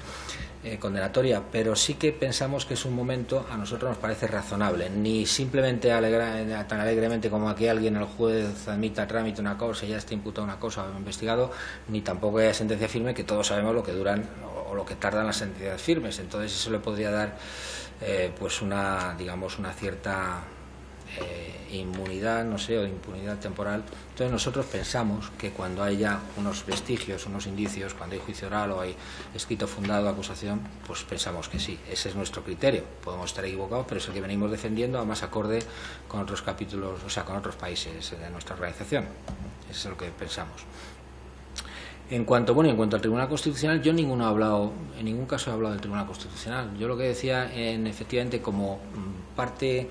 condenatoria, pero sí que pensamos que es un momento, a nosotros nos parece razonable, ni simplemente tan alegremente como aquí alguien, el juez admita a trámite una cosa y ya está imputado una cosa o investigado, ni tampoco haya sentencia firme, que todos sabemos lo que duran o lo que tardan las sentencias firmes. Entonces eso le podría dar pues una cierta inmunidad, no sé, o impunidad temporal. Entonces nosotros pensamos que cuando haya unos vestigios, unos indicios, cuando hay juicio oral o hay escrito fundado acusación, pues pensamos que sí, ese es nuestro criterio. Podemos estar equivocados, pero es el que venimos defendiendo, además acorde con otros capítulos, o sea, con otros países de nuestra organización. Eso es lo que pensamos. En cuanto al Tribunal Constitucional, yo en ningún caso he hablado del Tribunal Constitucional. Yo lo que decía, efectivamente, como parte,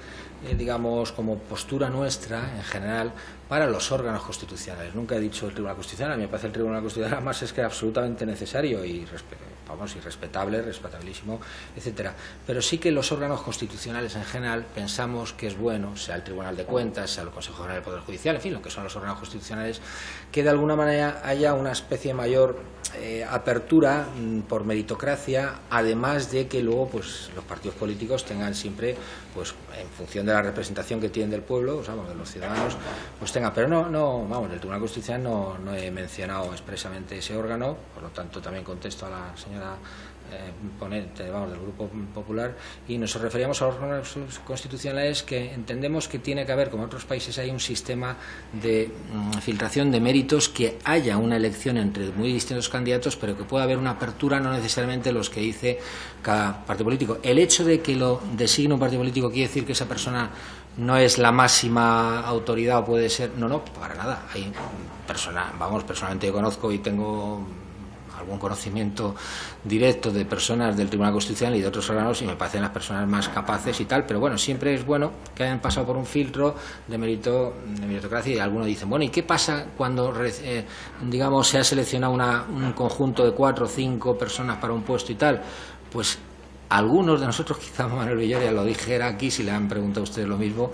digamos, como postura nuestra en general para los órganos constitucionales. Nunca he dicho el Tribunal Constitucional. A mí me parece el Tribunal Constitucional además es que es absolutamente necesario y respetabilísimo, etcétera. Pero sí que los órganos constitucionales en general pensamos que es bueno, sea el Tribunal de Cuentas, sea el Consejo General del Poder Judicial, en fin, lo que son los órganos constitucionales, que de alguna manera haya una especie de mayor apertura por meritocracia, además de que luego pues los partidos políticos tengan siempre, pues en función de la representación que tienen del pueblo, o sea, de los ciudadanos, pues tengan. Pero el Tribunal Constitucional no he mencionado expresamente ese órgano, por lo tanto también contesto a la señora ponente, del Grupo Popular, y nos referíamos a los órganos constitucionales que entendemos que tiene que haber, como en otros países hay un sistema de filtración de méritos, que haya una elección entre muy distintos candidatos, pero que pueda haber una apertura, no necesariamente los que dice cada partido político. El hecho de que lo designe un partido político quiere decir que esa persona no es la máxima autoridad o puede ser. No, para nada. Hay personalmente yo conozco y tengo algún conocimiento directo de personas del Tribunal Constitucional y de otros órganos y me parecen las personas más capaces y tal, pero bueno, siempre es bueno que hayan pasado por un filtro de meritocracia. Y algunos dicen, bueno, ¿y qué pasa cuando digamos se ha seleccionado un conjunto de 4 o 5 personas para un puesto y tal? Pues algunos de nosotros, quizá Manuel Villoria lo dijera aquí, si le han preguntado a ustedes lo mismo,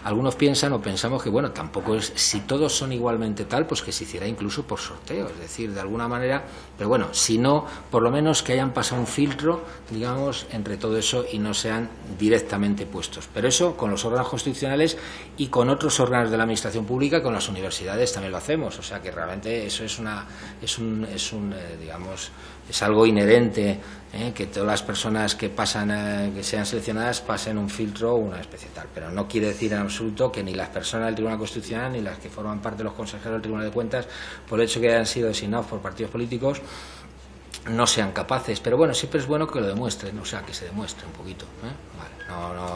algunos piensan o pensamos que, bueno, tampoco es, si todos son igualmente tal, pues que se hiciera incluso por sorteo, es decir, de alguna manera, pero bueno, si no, por lo menos que hayan pasado un filtro, digamos, entre todo eso y no sean directamente puestos. Pero eso con los órganos constitucionales y con otros órganos de la administración pública, con las universidades también lo hacemos, o sea que realmente eso es algo inherente, que todas las personas que pasan, que sean seleccionadas, pasen un filtro o una especie tal, pero no quiere decir en absoluto que ni las personas del Tribunal Constitucional ni las que forman parte de los consejeros del Tribunal de Cuentas, por el hecho de que hayan sido designados por partidos políticos, no sean capaces. Pero bueno, siempre es bueno que lo demuestren, o sea, que se demuestre un poquito. Vale,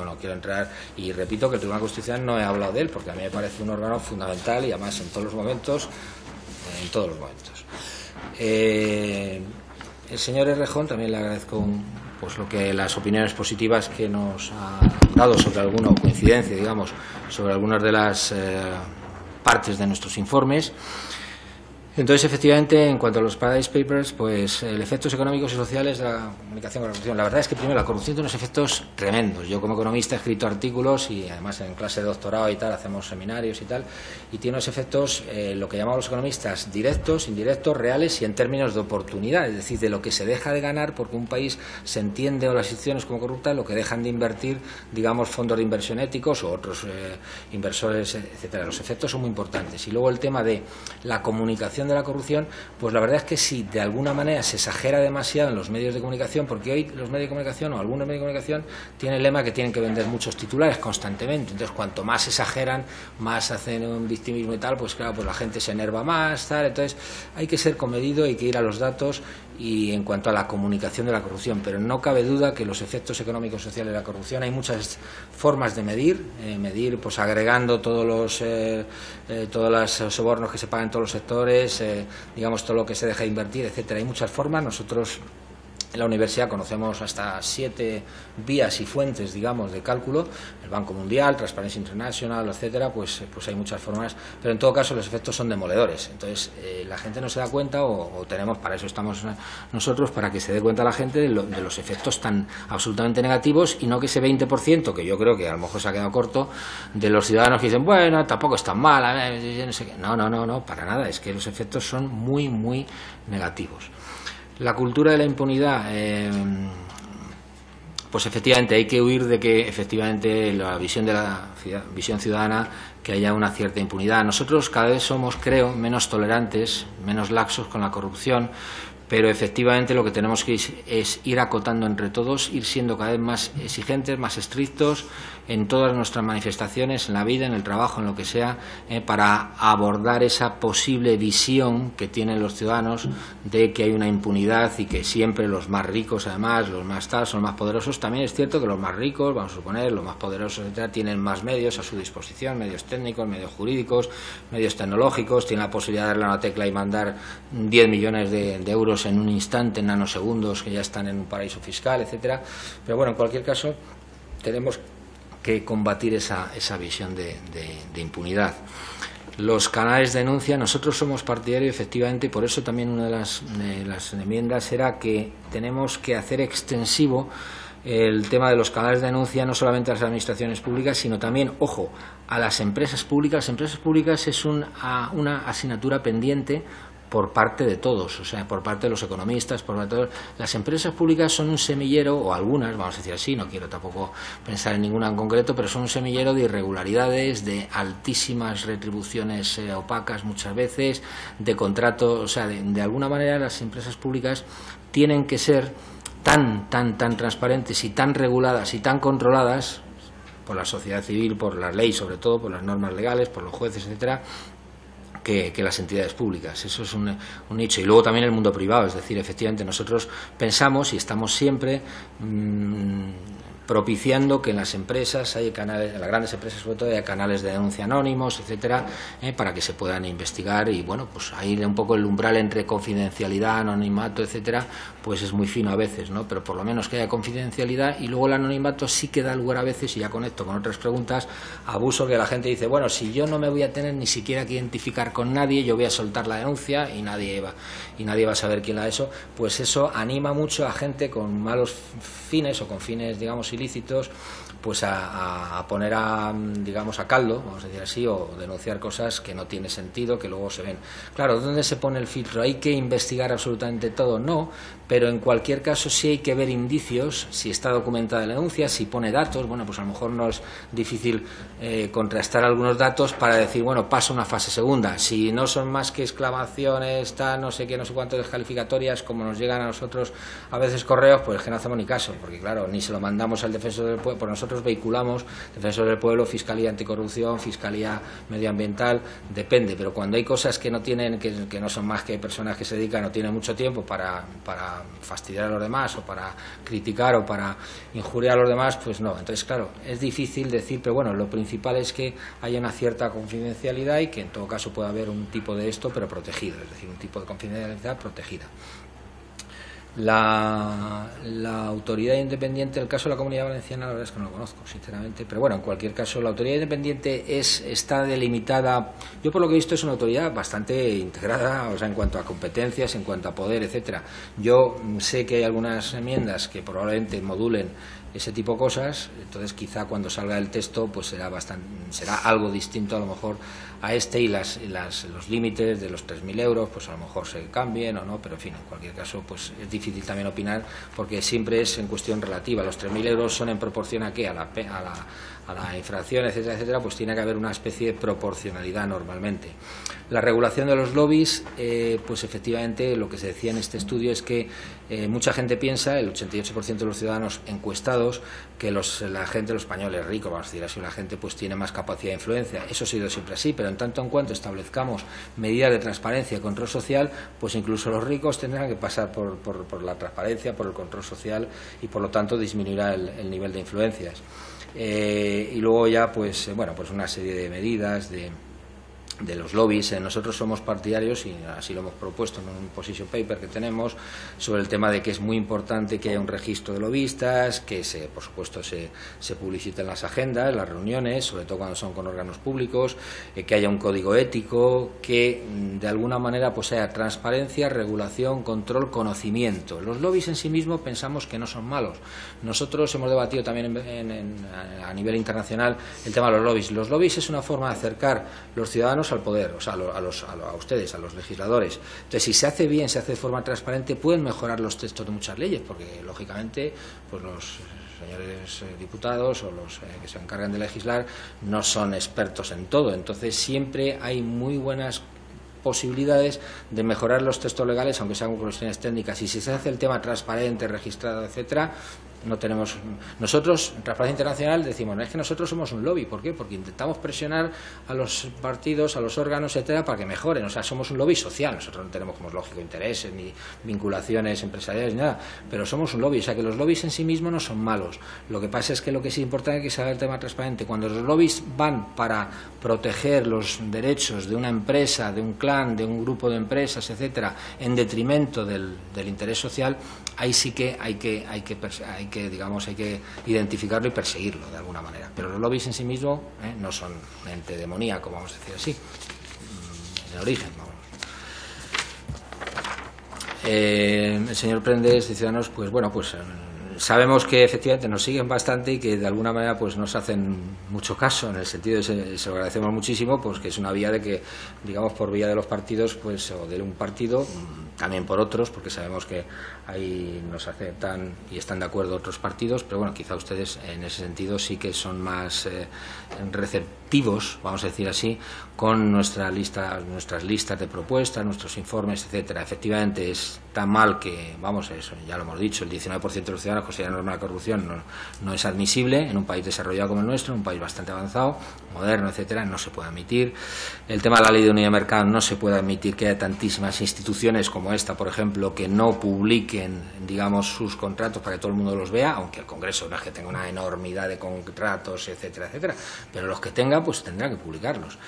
no quiero entrar, y repito que el Tribunal Constitucional no he hablado de él, porque a mí me parece un órgano fundamental y además en todos los momentos. El señor Errejón también le agradezco pues las opiniones positivas que nos ha dado sobre alguna coincidencia, digamos, sobre algunas de las partes de nuestros informes. Entonces, efectivamente, en cuanto a los Paradise Papers, pues los efectos económicos y sociales de la comunicación con la corrupción. La verdad es que, primero, la corrupción tiene unos efectos tremendos. Yo, como economista, he escrito artículos y, además, en clase de doctorado y tal, hacemos seminarios y tal, y tiene unos efectos, lo que llamamos los economistas, directos, indirectos, reales y en términos de oportunidad, es decir, de lo que se deja de ganar porque un país se entiende o las instituciones como corruptas, lo que dejan de invertir, digamos, fondos de inversión éticos o otros inversores, etcétera. Los efectos son muy importantes. Y luego el tema de la comunicación de la corrupción, pues la verdad es que si de alguna manera se exagera demasiado en los medios de comunicación, porque hoy los medios de comunicación o algunos medios de comunicación tienen el lema que tienen que vender muchos titulares constantemente, entonces cuanto más exageran, más hacen un victimismo y tal, pues claro, pues la gente se enerva más, tal, entonces hay que ser comedido, hay que ir a los datos y en cuanto a la comunicación de la corrupción, pero no cabe duda que los efectos económicos y sociales de la corrupción hay muchas formas de medir pues agregando todos los sobornos que se pagan en todos los sectores, digamos todo lo que se deja de invertir, etcétera. Hay muchas formas. Nosotros en la universidad conocemos hasta 7 vías y fuentes, digamos, de cálculo, el Banco Mundial, Transparency International, etcétera, pues hay muchas formas, pero en todo caso los efectos son demoledores. Entonces la gente no se da cuenta o tenemos, para eso estamos nosotros, para que se dé cuenta la gente de los efectos tan absolutamente negativos y no que ese 20%, que yo creo que a lo mejor se ha quedado corto, de los ciudadanos que dicen, bueno, tampoco es tan mal, no sé qué. No, para nada, es que los efectos son muy, muy negativos. La cultura de la impunidad, pues efectivamente hay que huir de que efectivamente la visión de la visión ciudadana, que haya una cierta impunidad. Nosotros cada vez somos, creo, menos tolerantes, menos laxos con la corrupción, pero efectivamente lo que tenemos que es ir acotando entre todos, ir siendo cada vez más exigentes, más estrictos en todas nuestras manifestaciones, en la vida, en el trabajo, en lo que sea, para abordar esa posible visión que tienen los ciudadanos de que hay una impunidad y que siempre los más ricos, además, los más tal, son los más poderosos. También es cierto que los más ricos, vamos a suponer, los más poderosos, etcétera, tienen más medios a su disposición, medios técnicos, medios jurídicos, medios tecnológicos, tienen la posibilidad de darle a una tecla y mandar 10 millones de euros en un instante, en nanosegundos, que ya están en un paraíso fiscal, etcétera. Pero bueno, en cualquier caso, tenemos que combatir esa visión de impunidad. Los canales de denuncia, nosotros somos partidarios, efectivamente, y por eso también una de las enmiendas era que tenemos que hacer extensivo el tema de los canales de denuncia no solamente a las administraciones públicas, sino también, ojo, a las empresas públicas. Las empresas públicas es una asignatura pendiente por parte de todos, o sea, por parte de los economistas, por parte de todos. Las empresas públicas son un semillero, o algunas, vamos a decir así, no quiero tampoco pensar en ninguna en concreto, pero son un semillero de irregularidades, de altísimas retribuciones opacas muchas veces, de contratos, o sea, de alguna manera las empresas públicas tienen que ser tan transparentes y tan reguladas y tan controladas por la sociedad civil, por la ley, sobre todo, por las normas legales, por los jueces, etcétera, que las entidades públicas. Eso es un hecho. Y luego también el mundo privado, es decir, efectivamente nosotros pensamos y estamos siempre propiciando que en las empresas hay canales, en las grandes empresas sobre todo, hay canales de denuncia anónimos, etcétera, para que se puedan investigar. Y bueno, pues ahí un poco el umbral entre confidencialidad, anonimato, etcétera, pues es muy fino a veces, ¿no? Pero por lo menos que haya confidencialidad. Y luego el anonimato sí que da lugar a veces, y ya conecto con otras preguntas, abuso, que la gente dice, bueno, si yo no me voy a tener ni siquiera que identificar con nadie, yo voy a soltar la denuncia y nadie va a saber quién la ha hecho. Pues eso anima mucho a gente con malos fines o con fines, digamos, ilícitos, pues a poner digamos, a caldo, vamos a decir así, o denunciar cosas que no tiene sentido, que luego se ven. Claro, ¿dónde se pone el filtro? ¿Hay que investigar absolutamente todo? No, pero en cualquier caso sí hay que ver indicios, si está documentada la denuncia, si pone datos. Bueno, pues a lo mejor no es difícil contrastar algunos datos para decir, bueno, pasa una fase segunda. Si no son más que exclamaciones, tal, no sé qué, no sé cuántas descalificatorias, como nos llegan a nosotros a veces correos, pues que no hacemos ni caso, porque claro, ni se lo mandamos al Defensor del Pueblo, por nosotros veiculamos Defensor del Pueblo, Fiscalía Anticorrupción, Fiscalía Medioambiental, depende, pero cuando hay cosas que no tienen, que no son más que personas que se dedican, no tienen mucho tiempo para fastidiar a los demás o para criticar o para injuriar a los demás, pues no. Entonces, claro, es difícil decir, pero bueno, lo principal es que haya una cierta confidencialidad y que en todo caso pueda haber un tipo de esto, pero protegido, es decir, un tipo de confidencialidad protegida. La autoridad independiente, el caso de la Comunidad Valenciana, la verdad es que no lo conozco, sinceramente, pero bueno, en cualquier caso, la autoridad independiente está delimitada. Yo, por lo que he visto, es una autoridad bastante integrada, o sea, en cuanto a competencias, en cuanto a poder, etcétera. Yo sé que hay algunas enmiendas que probablemente modulen ese tipo de cosas, entonces quizá cuando salga el texto pues será algo distinto a lo mejor a este, y los límites de los 3.000 euros pues a lo mejor se cambien o no, pero en fin, en cualquier caso pues es difícil también opinar porque siempre es en cuestión relativa. Los 3.000 euros son en proporción a ¿qué? A la infracción, etcétera, etcétera, pues tiene que haber una especie de proporcionalidad normalmente. La regulación de los lobbies, pues efectivamente lo que se decía en este estudio es que mucha gente piensa, el 88% de los ciudadanos encuestados, que la gente, los españoles ricos, vamos a decir así, la gente pues tiene más capacidad de influencia. Eso ha sido siempre así, pero en tanto en cuanto establezcamos medidas de transparencia y control social, pues incluso los ricos tendrán que pasar por la transparencia, por el control social y por lo tanto disminuirá el nivel de influencias. Y luego ya pues una serie de medidas de los lobbies. Nosotros somos partidarios, y así lo hemos propuesto en un position paper que tenemos, sobre el tema de que es muy importante que haya un registro de lobistas, que por supuesto se publiciten las agendas, las reuniones, sobre todo cuando son con órganos públicos, que haya un código ético, que de alguna manera pues haya transparencia, regulación, control, conocimiento. Los lobbies en sí mismos pensamos que no son malos. Nosotros hemos debatido también a nivel internacional el tema de los lobbies. Los lobbies es una forma de acercar los ciudadanos al poder, o sea, a ustedes, a los legisladores. Entonces, si se hace bien, se hace de forma transparente, pueden mejorar los textos de muchas leyes, porque lógicamente pues los señores diputados o los que se encargan de legislar no son expertos en todo. Entonces, siempre hay muy buenas posibilidades de mejorar los textos legales, aunque sean cuestiones técnicas, y si se hace el tema transparente, registrado, etcétera. No tenemos. Nosotros, en Transparencia Internacional, decimos, no es que nosotros somos un lobby. ¿Por qué? Porque intentamos presionar a los partidos, a los órganos, etcétera, para que mejoren. O sea, somos un lobby social. Nosotros no tenemos, como es lógico, intereses ni vinculaciones empresariales ni nada, pero somos un lobby. O sea, que los lobbies en sí mismos no son malos. Lo que pasa es que lo que es importante es que se haga el tema transparente. Cuando los lobbies van para proteger los derechos de una empresa, de un clan, de un grupo de empresas, etcétera, en detrimento del interés social, ahí sí que hay que identificarlo y perseguirlo de alguna manera. Pero los lobbies en sí mismos no son un ente demoníaco, vamos a decir así, en origen. El señor Prendes de Ciudadanos, pues bueno, pues sabemos que efectivamente nos siguen bastante y que de alguna manera pues nos hacen mucho caso, en el sentido de se lo agradecemos muchísimo, pues que es una vía de que, digamos, por vía de los partidos, pues, o de un partido, también por otros, porque sabemos que ahí nos aceptan y están de acuerdo otros partidos, pero bueno, quizá ustedes en ese sentido sí que son más receptivos, vamos a decir así, con nuestras listas de propuestas, nuestros informes, etcétera. Efectivamente está mal que, vamos, eso ya lo hemos dicho, el 19% de los ciudadanos consideran norma de corrupción, no es admisible en un país desarrollado como el nuestro, en un país bastante avanzado, moderno, etcétera, no se puede admitir. El tema de la ley de unidad de mercado, no se puede admitir que haya tantísimas instituciones como esta, por ejemplo, que no publiquen, digamos, sus contratos para que todo el mundo los vea, aunque el Congreso no es que tenga una enormidad de contratos, etcétera, etcétera, pero los que tenga, pues tendrán que publicarlos.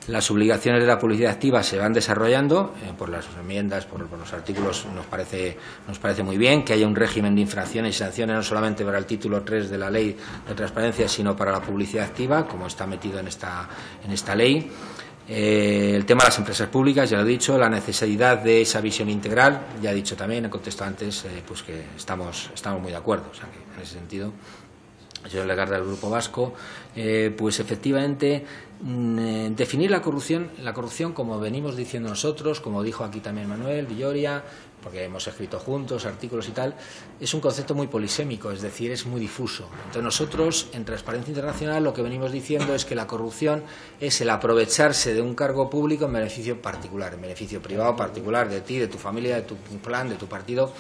Las obligaciones de la publicidad activa se van desarrollando por las enmiendas, por los artículos, nos parece muy bien que haya un régimen de infracciones y sanciones no solamente para el título 3 de la Ley de Transparencia, sino para la publicidad activa, como está metido en esta ley. El tema de las empresas públicas, ya lo he dicho, la necesidad de esa visión integral, ya he dicho también, he contestado antes, pues que estamos muy de acuerdo, o sea que en ese sentido. El señor Legarda del Grupo Vasco, pues efectivamente definir la corrupción como venimos diciendo nosotros, como dijo aquí también Manuel Villoria, porque hemos escrito juntos artículos y tal, es un concepto muy polisémico, es decir, es muy difuso. Entonces nosotros en Transparencia Internacional lo que venimos diciendo es que la corrupción es el aprovecharse de un cargo público en beneficio particular, en beneficio privado particular de ti, de tu familia, de tu clan, de tu partido,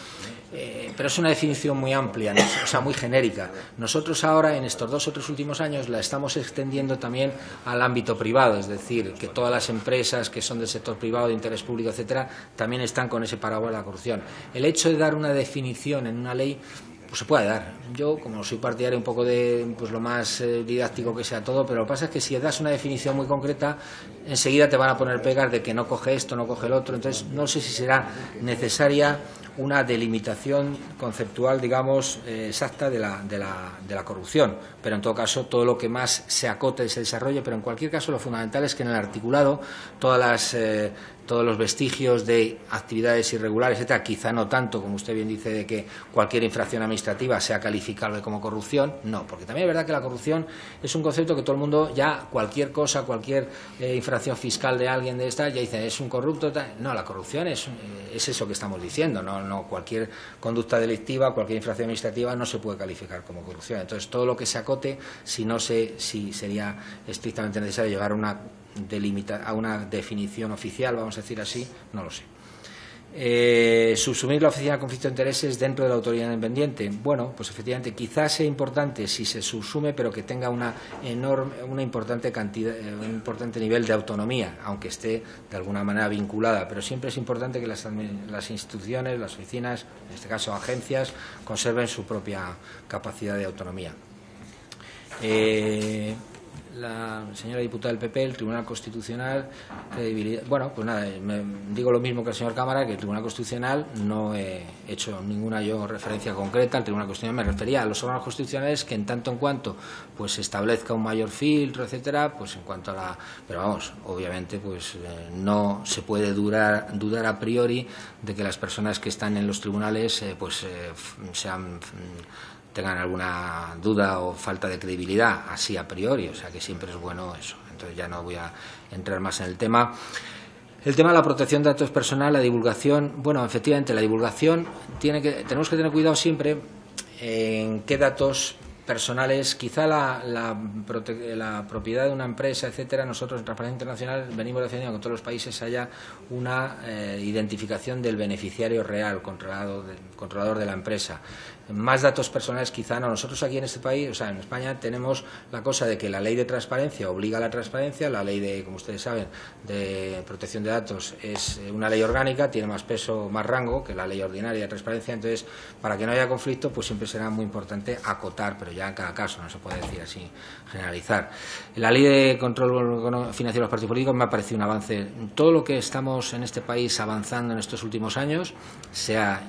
pero es una definición muy amplia, ¿no? O sea, muy genérica. Nosotros ahora en estos 2 o 3 últimos años la estamos extendiendo también al ámbito privado, es decir, que todas las empresas que son del sector privado, de interés público, etcétera, también están con ese paraguas de la corrupción. El hecho de dar una definición en una ley, pues se puede dar. Yo, como soy partidario un poco de pues lo más didáctico que sea todo, pero lo que pasa es que si das una definición muy concreta, enseguida te van a poner pegas de que no coge esto, no coge el otro. Entonces, no sé si será necesaria una delimitación conceptual, digamos, exacta de la corrupción, pero en todo caso todo lo que más se acote y se desarrolle, pero en cualquier caso lo fundamental es que en el articulado todos los vestigios de actividades irregulares, etcétera, quizá no tanto, como usted bien dice, de que cualquier infracción administrativa sea calificable como corrupción, no, porque también es verdad que la corrupción es un concepto que todo el mundo ya, cualquier cosa, cualquier infracción fiscal de alguien de esta, ya dice, es un corrupto, tal. No, la corrupción es eso que estamos diciendo, no cualquier conducta delictiva, cualquier infracción administrativa no se puede calificar como corrupción. Entonces, todo lo que se acote, si sería estrictamente necesario llegar a una definición oficial, vamos a decir así, no lo sé. Subsumir la oficina de conflicto de intereses dentro de la autoridad independiente. Bueno, pues efectivamente quizás sea importante si se subsume, pero que tenga una importante nivel de autonomía, aunque esté de alguna manera vinculada. Pero siempre es importante que las instituciones, las oficinas, en este caso agencias, conserven su propia capacidad de autonomía. La señora diputada del PP, el Tribunal Constitucional, credibilidad. Bueno, pues nada, digo lo mismo que el señor Cámara, que el Tribunal Constitucional no he hecho ninguna referencia concreta al Tribunal Constitucional. Me refería a los órganos constitucionales que en tanto en cuanto pues se establezca un mayor filtro, etcétera, pues en cuanto a la. Pero vamos, obviamente, pues no se puede dudar a priori de que las personas que están en los tribunales tengan alguna duda o falta de credibilidad, así a priori, o sea que siempre es bueno eso. Entonces ya no voy a entrar más en el tema. El tema de la protección de datos personales, la divulgación, bueno, efectivamente la divulgación tenemos que tener cuidado siempre en qué datos personales, quizá la propiedad de una empresa, etcétera. Nosotros en Transparencia Internacional venimos defendiendo que en todos los países haya una identificación del beneficiario real, controlador de la empresa. Más datos personales quizá no. Nosotros aquí en este país, o sea, en España, tenemos la cosa de que la ley de transparencia obliga a la transparencia, la ley de, como ustedes saben, de protección de datos es una ley orgánica, tiene más peso, más rango que la ley ordinaria de transparencia. Entonces, para que no haya conflicto, pues siempre será muy importante acotar, pero ya en cada caso, no se puede decir así, generalizar. La ley de control financiero de los partidos políticos me ha parecido un avance. Todo lo que estamos en este país avanzando en estos últimos años, sea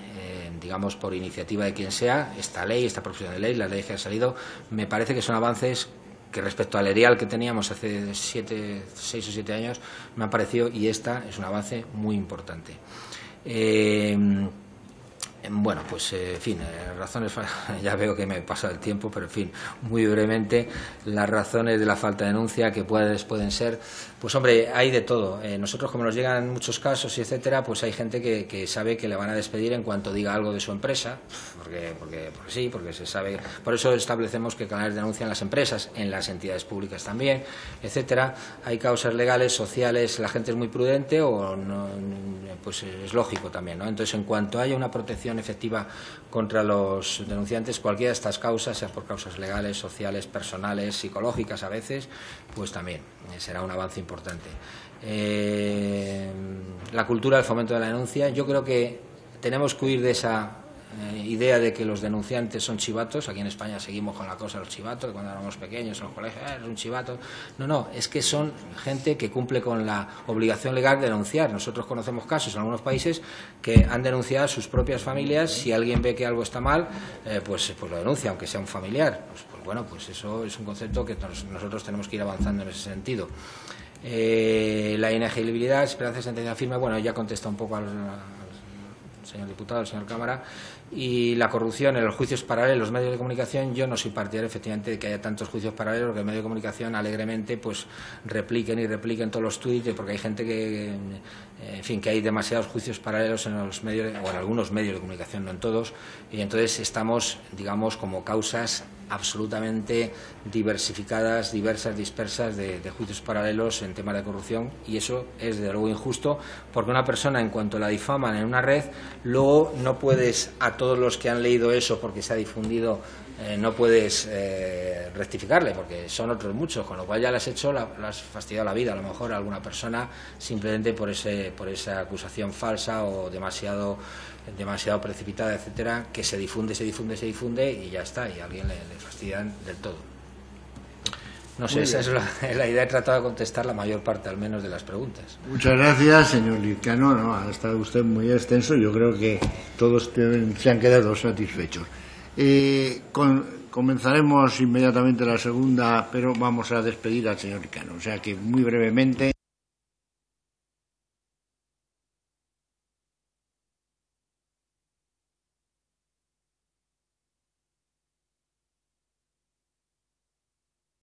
digamos por iniciativa de quien sea, esta ley, esta proposición de ley, las leyes que han salido, me parece que son avances que respecto al ERIAL que teníamos hace 6 o 7 años, me ha parecido, y esta es un avance muy importante. Bueno, pues, en fin, razones, ya veo que me pasa el tiempo, pero en fin, muy brevemente, las razones de la falta de denuncia que pueden ser, pues hombre, hay de todo. Nosotros, como nos llegan muchos casos, y etcétera, pues hay gente que sabe que le van a despedir en cuanto diga algo de su empresa, porque sí, porque se sabe. Por eso establecemos que canales de denuncia en las empresas, en las entidades públicas también, etcétera. Hay causas legales, sociales, la gente es muy prudente o no, pues es lógico también, ¿no? Entonces, en cuanto haya una protección efectiva contra los denunciantes, cualquiera de estas causas, sea por causas legales, sociales, personales, psicológicas a veces, pues también será un avance importante. La cultura del fomento de la denuncia, yo creo que tenemos que huir de esa idea de que los denunciantes son chivatos. Aquí en España seguimos con la cosa de los chivatos, cuando éramos pequeños en los colegios, es un chivato. No, es que son gente que cumple con la obligación legal de denunciar. Nosotros conocemos casos en algunos países que han denunciado a sus propias familias. Si alguien ve que algo está mal, pues lo denuncia, aunque sea un familiar. Pues bueno, pues eso es un concepto que nosotros tenemos que ir avanzando en ese sentido. La inexigibilidad, esperanza de sentencia firme, bueno, ya contesta un poco al señor diputado, al señor Cámara. Y la corrupción en los juicios paralelos, los medios de comunicación, yo no soy partidario efectivamente de que haya tantos juicios paralelos, que el medio de comunicación alegremente pues repliquen todos los tuits, porque hay gente que, en fin, que hay demasiados juicios paralelos en los medios, o en algunos medios de comunicación, no en todos, y entonces estamos, digamos, como causas absolutamente diversificadas, dispersas de juicios paralelos en temas de corrupción, y eso es de luego injusto, porque una persona, en cuanto la difaman en una red, luego no puedes, a todos los que han leído eso porque se ha difundido, no puedes rectificarle, porque son otros muchos, con lo cual ya le has fastidiado la vida a lo mejor a alguna persona simplemente por esa acusación falsa o demasiado precipitada, etcétera, que se difunde y ya está, y a alguien le fastidian del todo. No sé, esa es la idea. He tratado de contestar la mayor parte, al menos, de las preguntas. Muchas gracias, señor Lizcano. No, ha estado usted muy extenso. Yo creo que todos se han quedado satisfechos. Comenzaremos inmediatamente la segunda, pero vamos a despedir al señor Lizcano. O sea que, muy brevemente.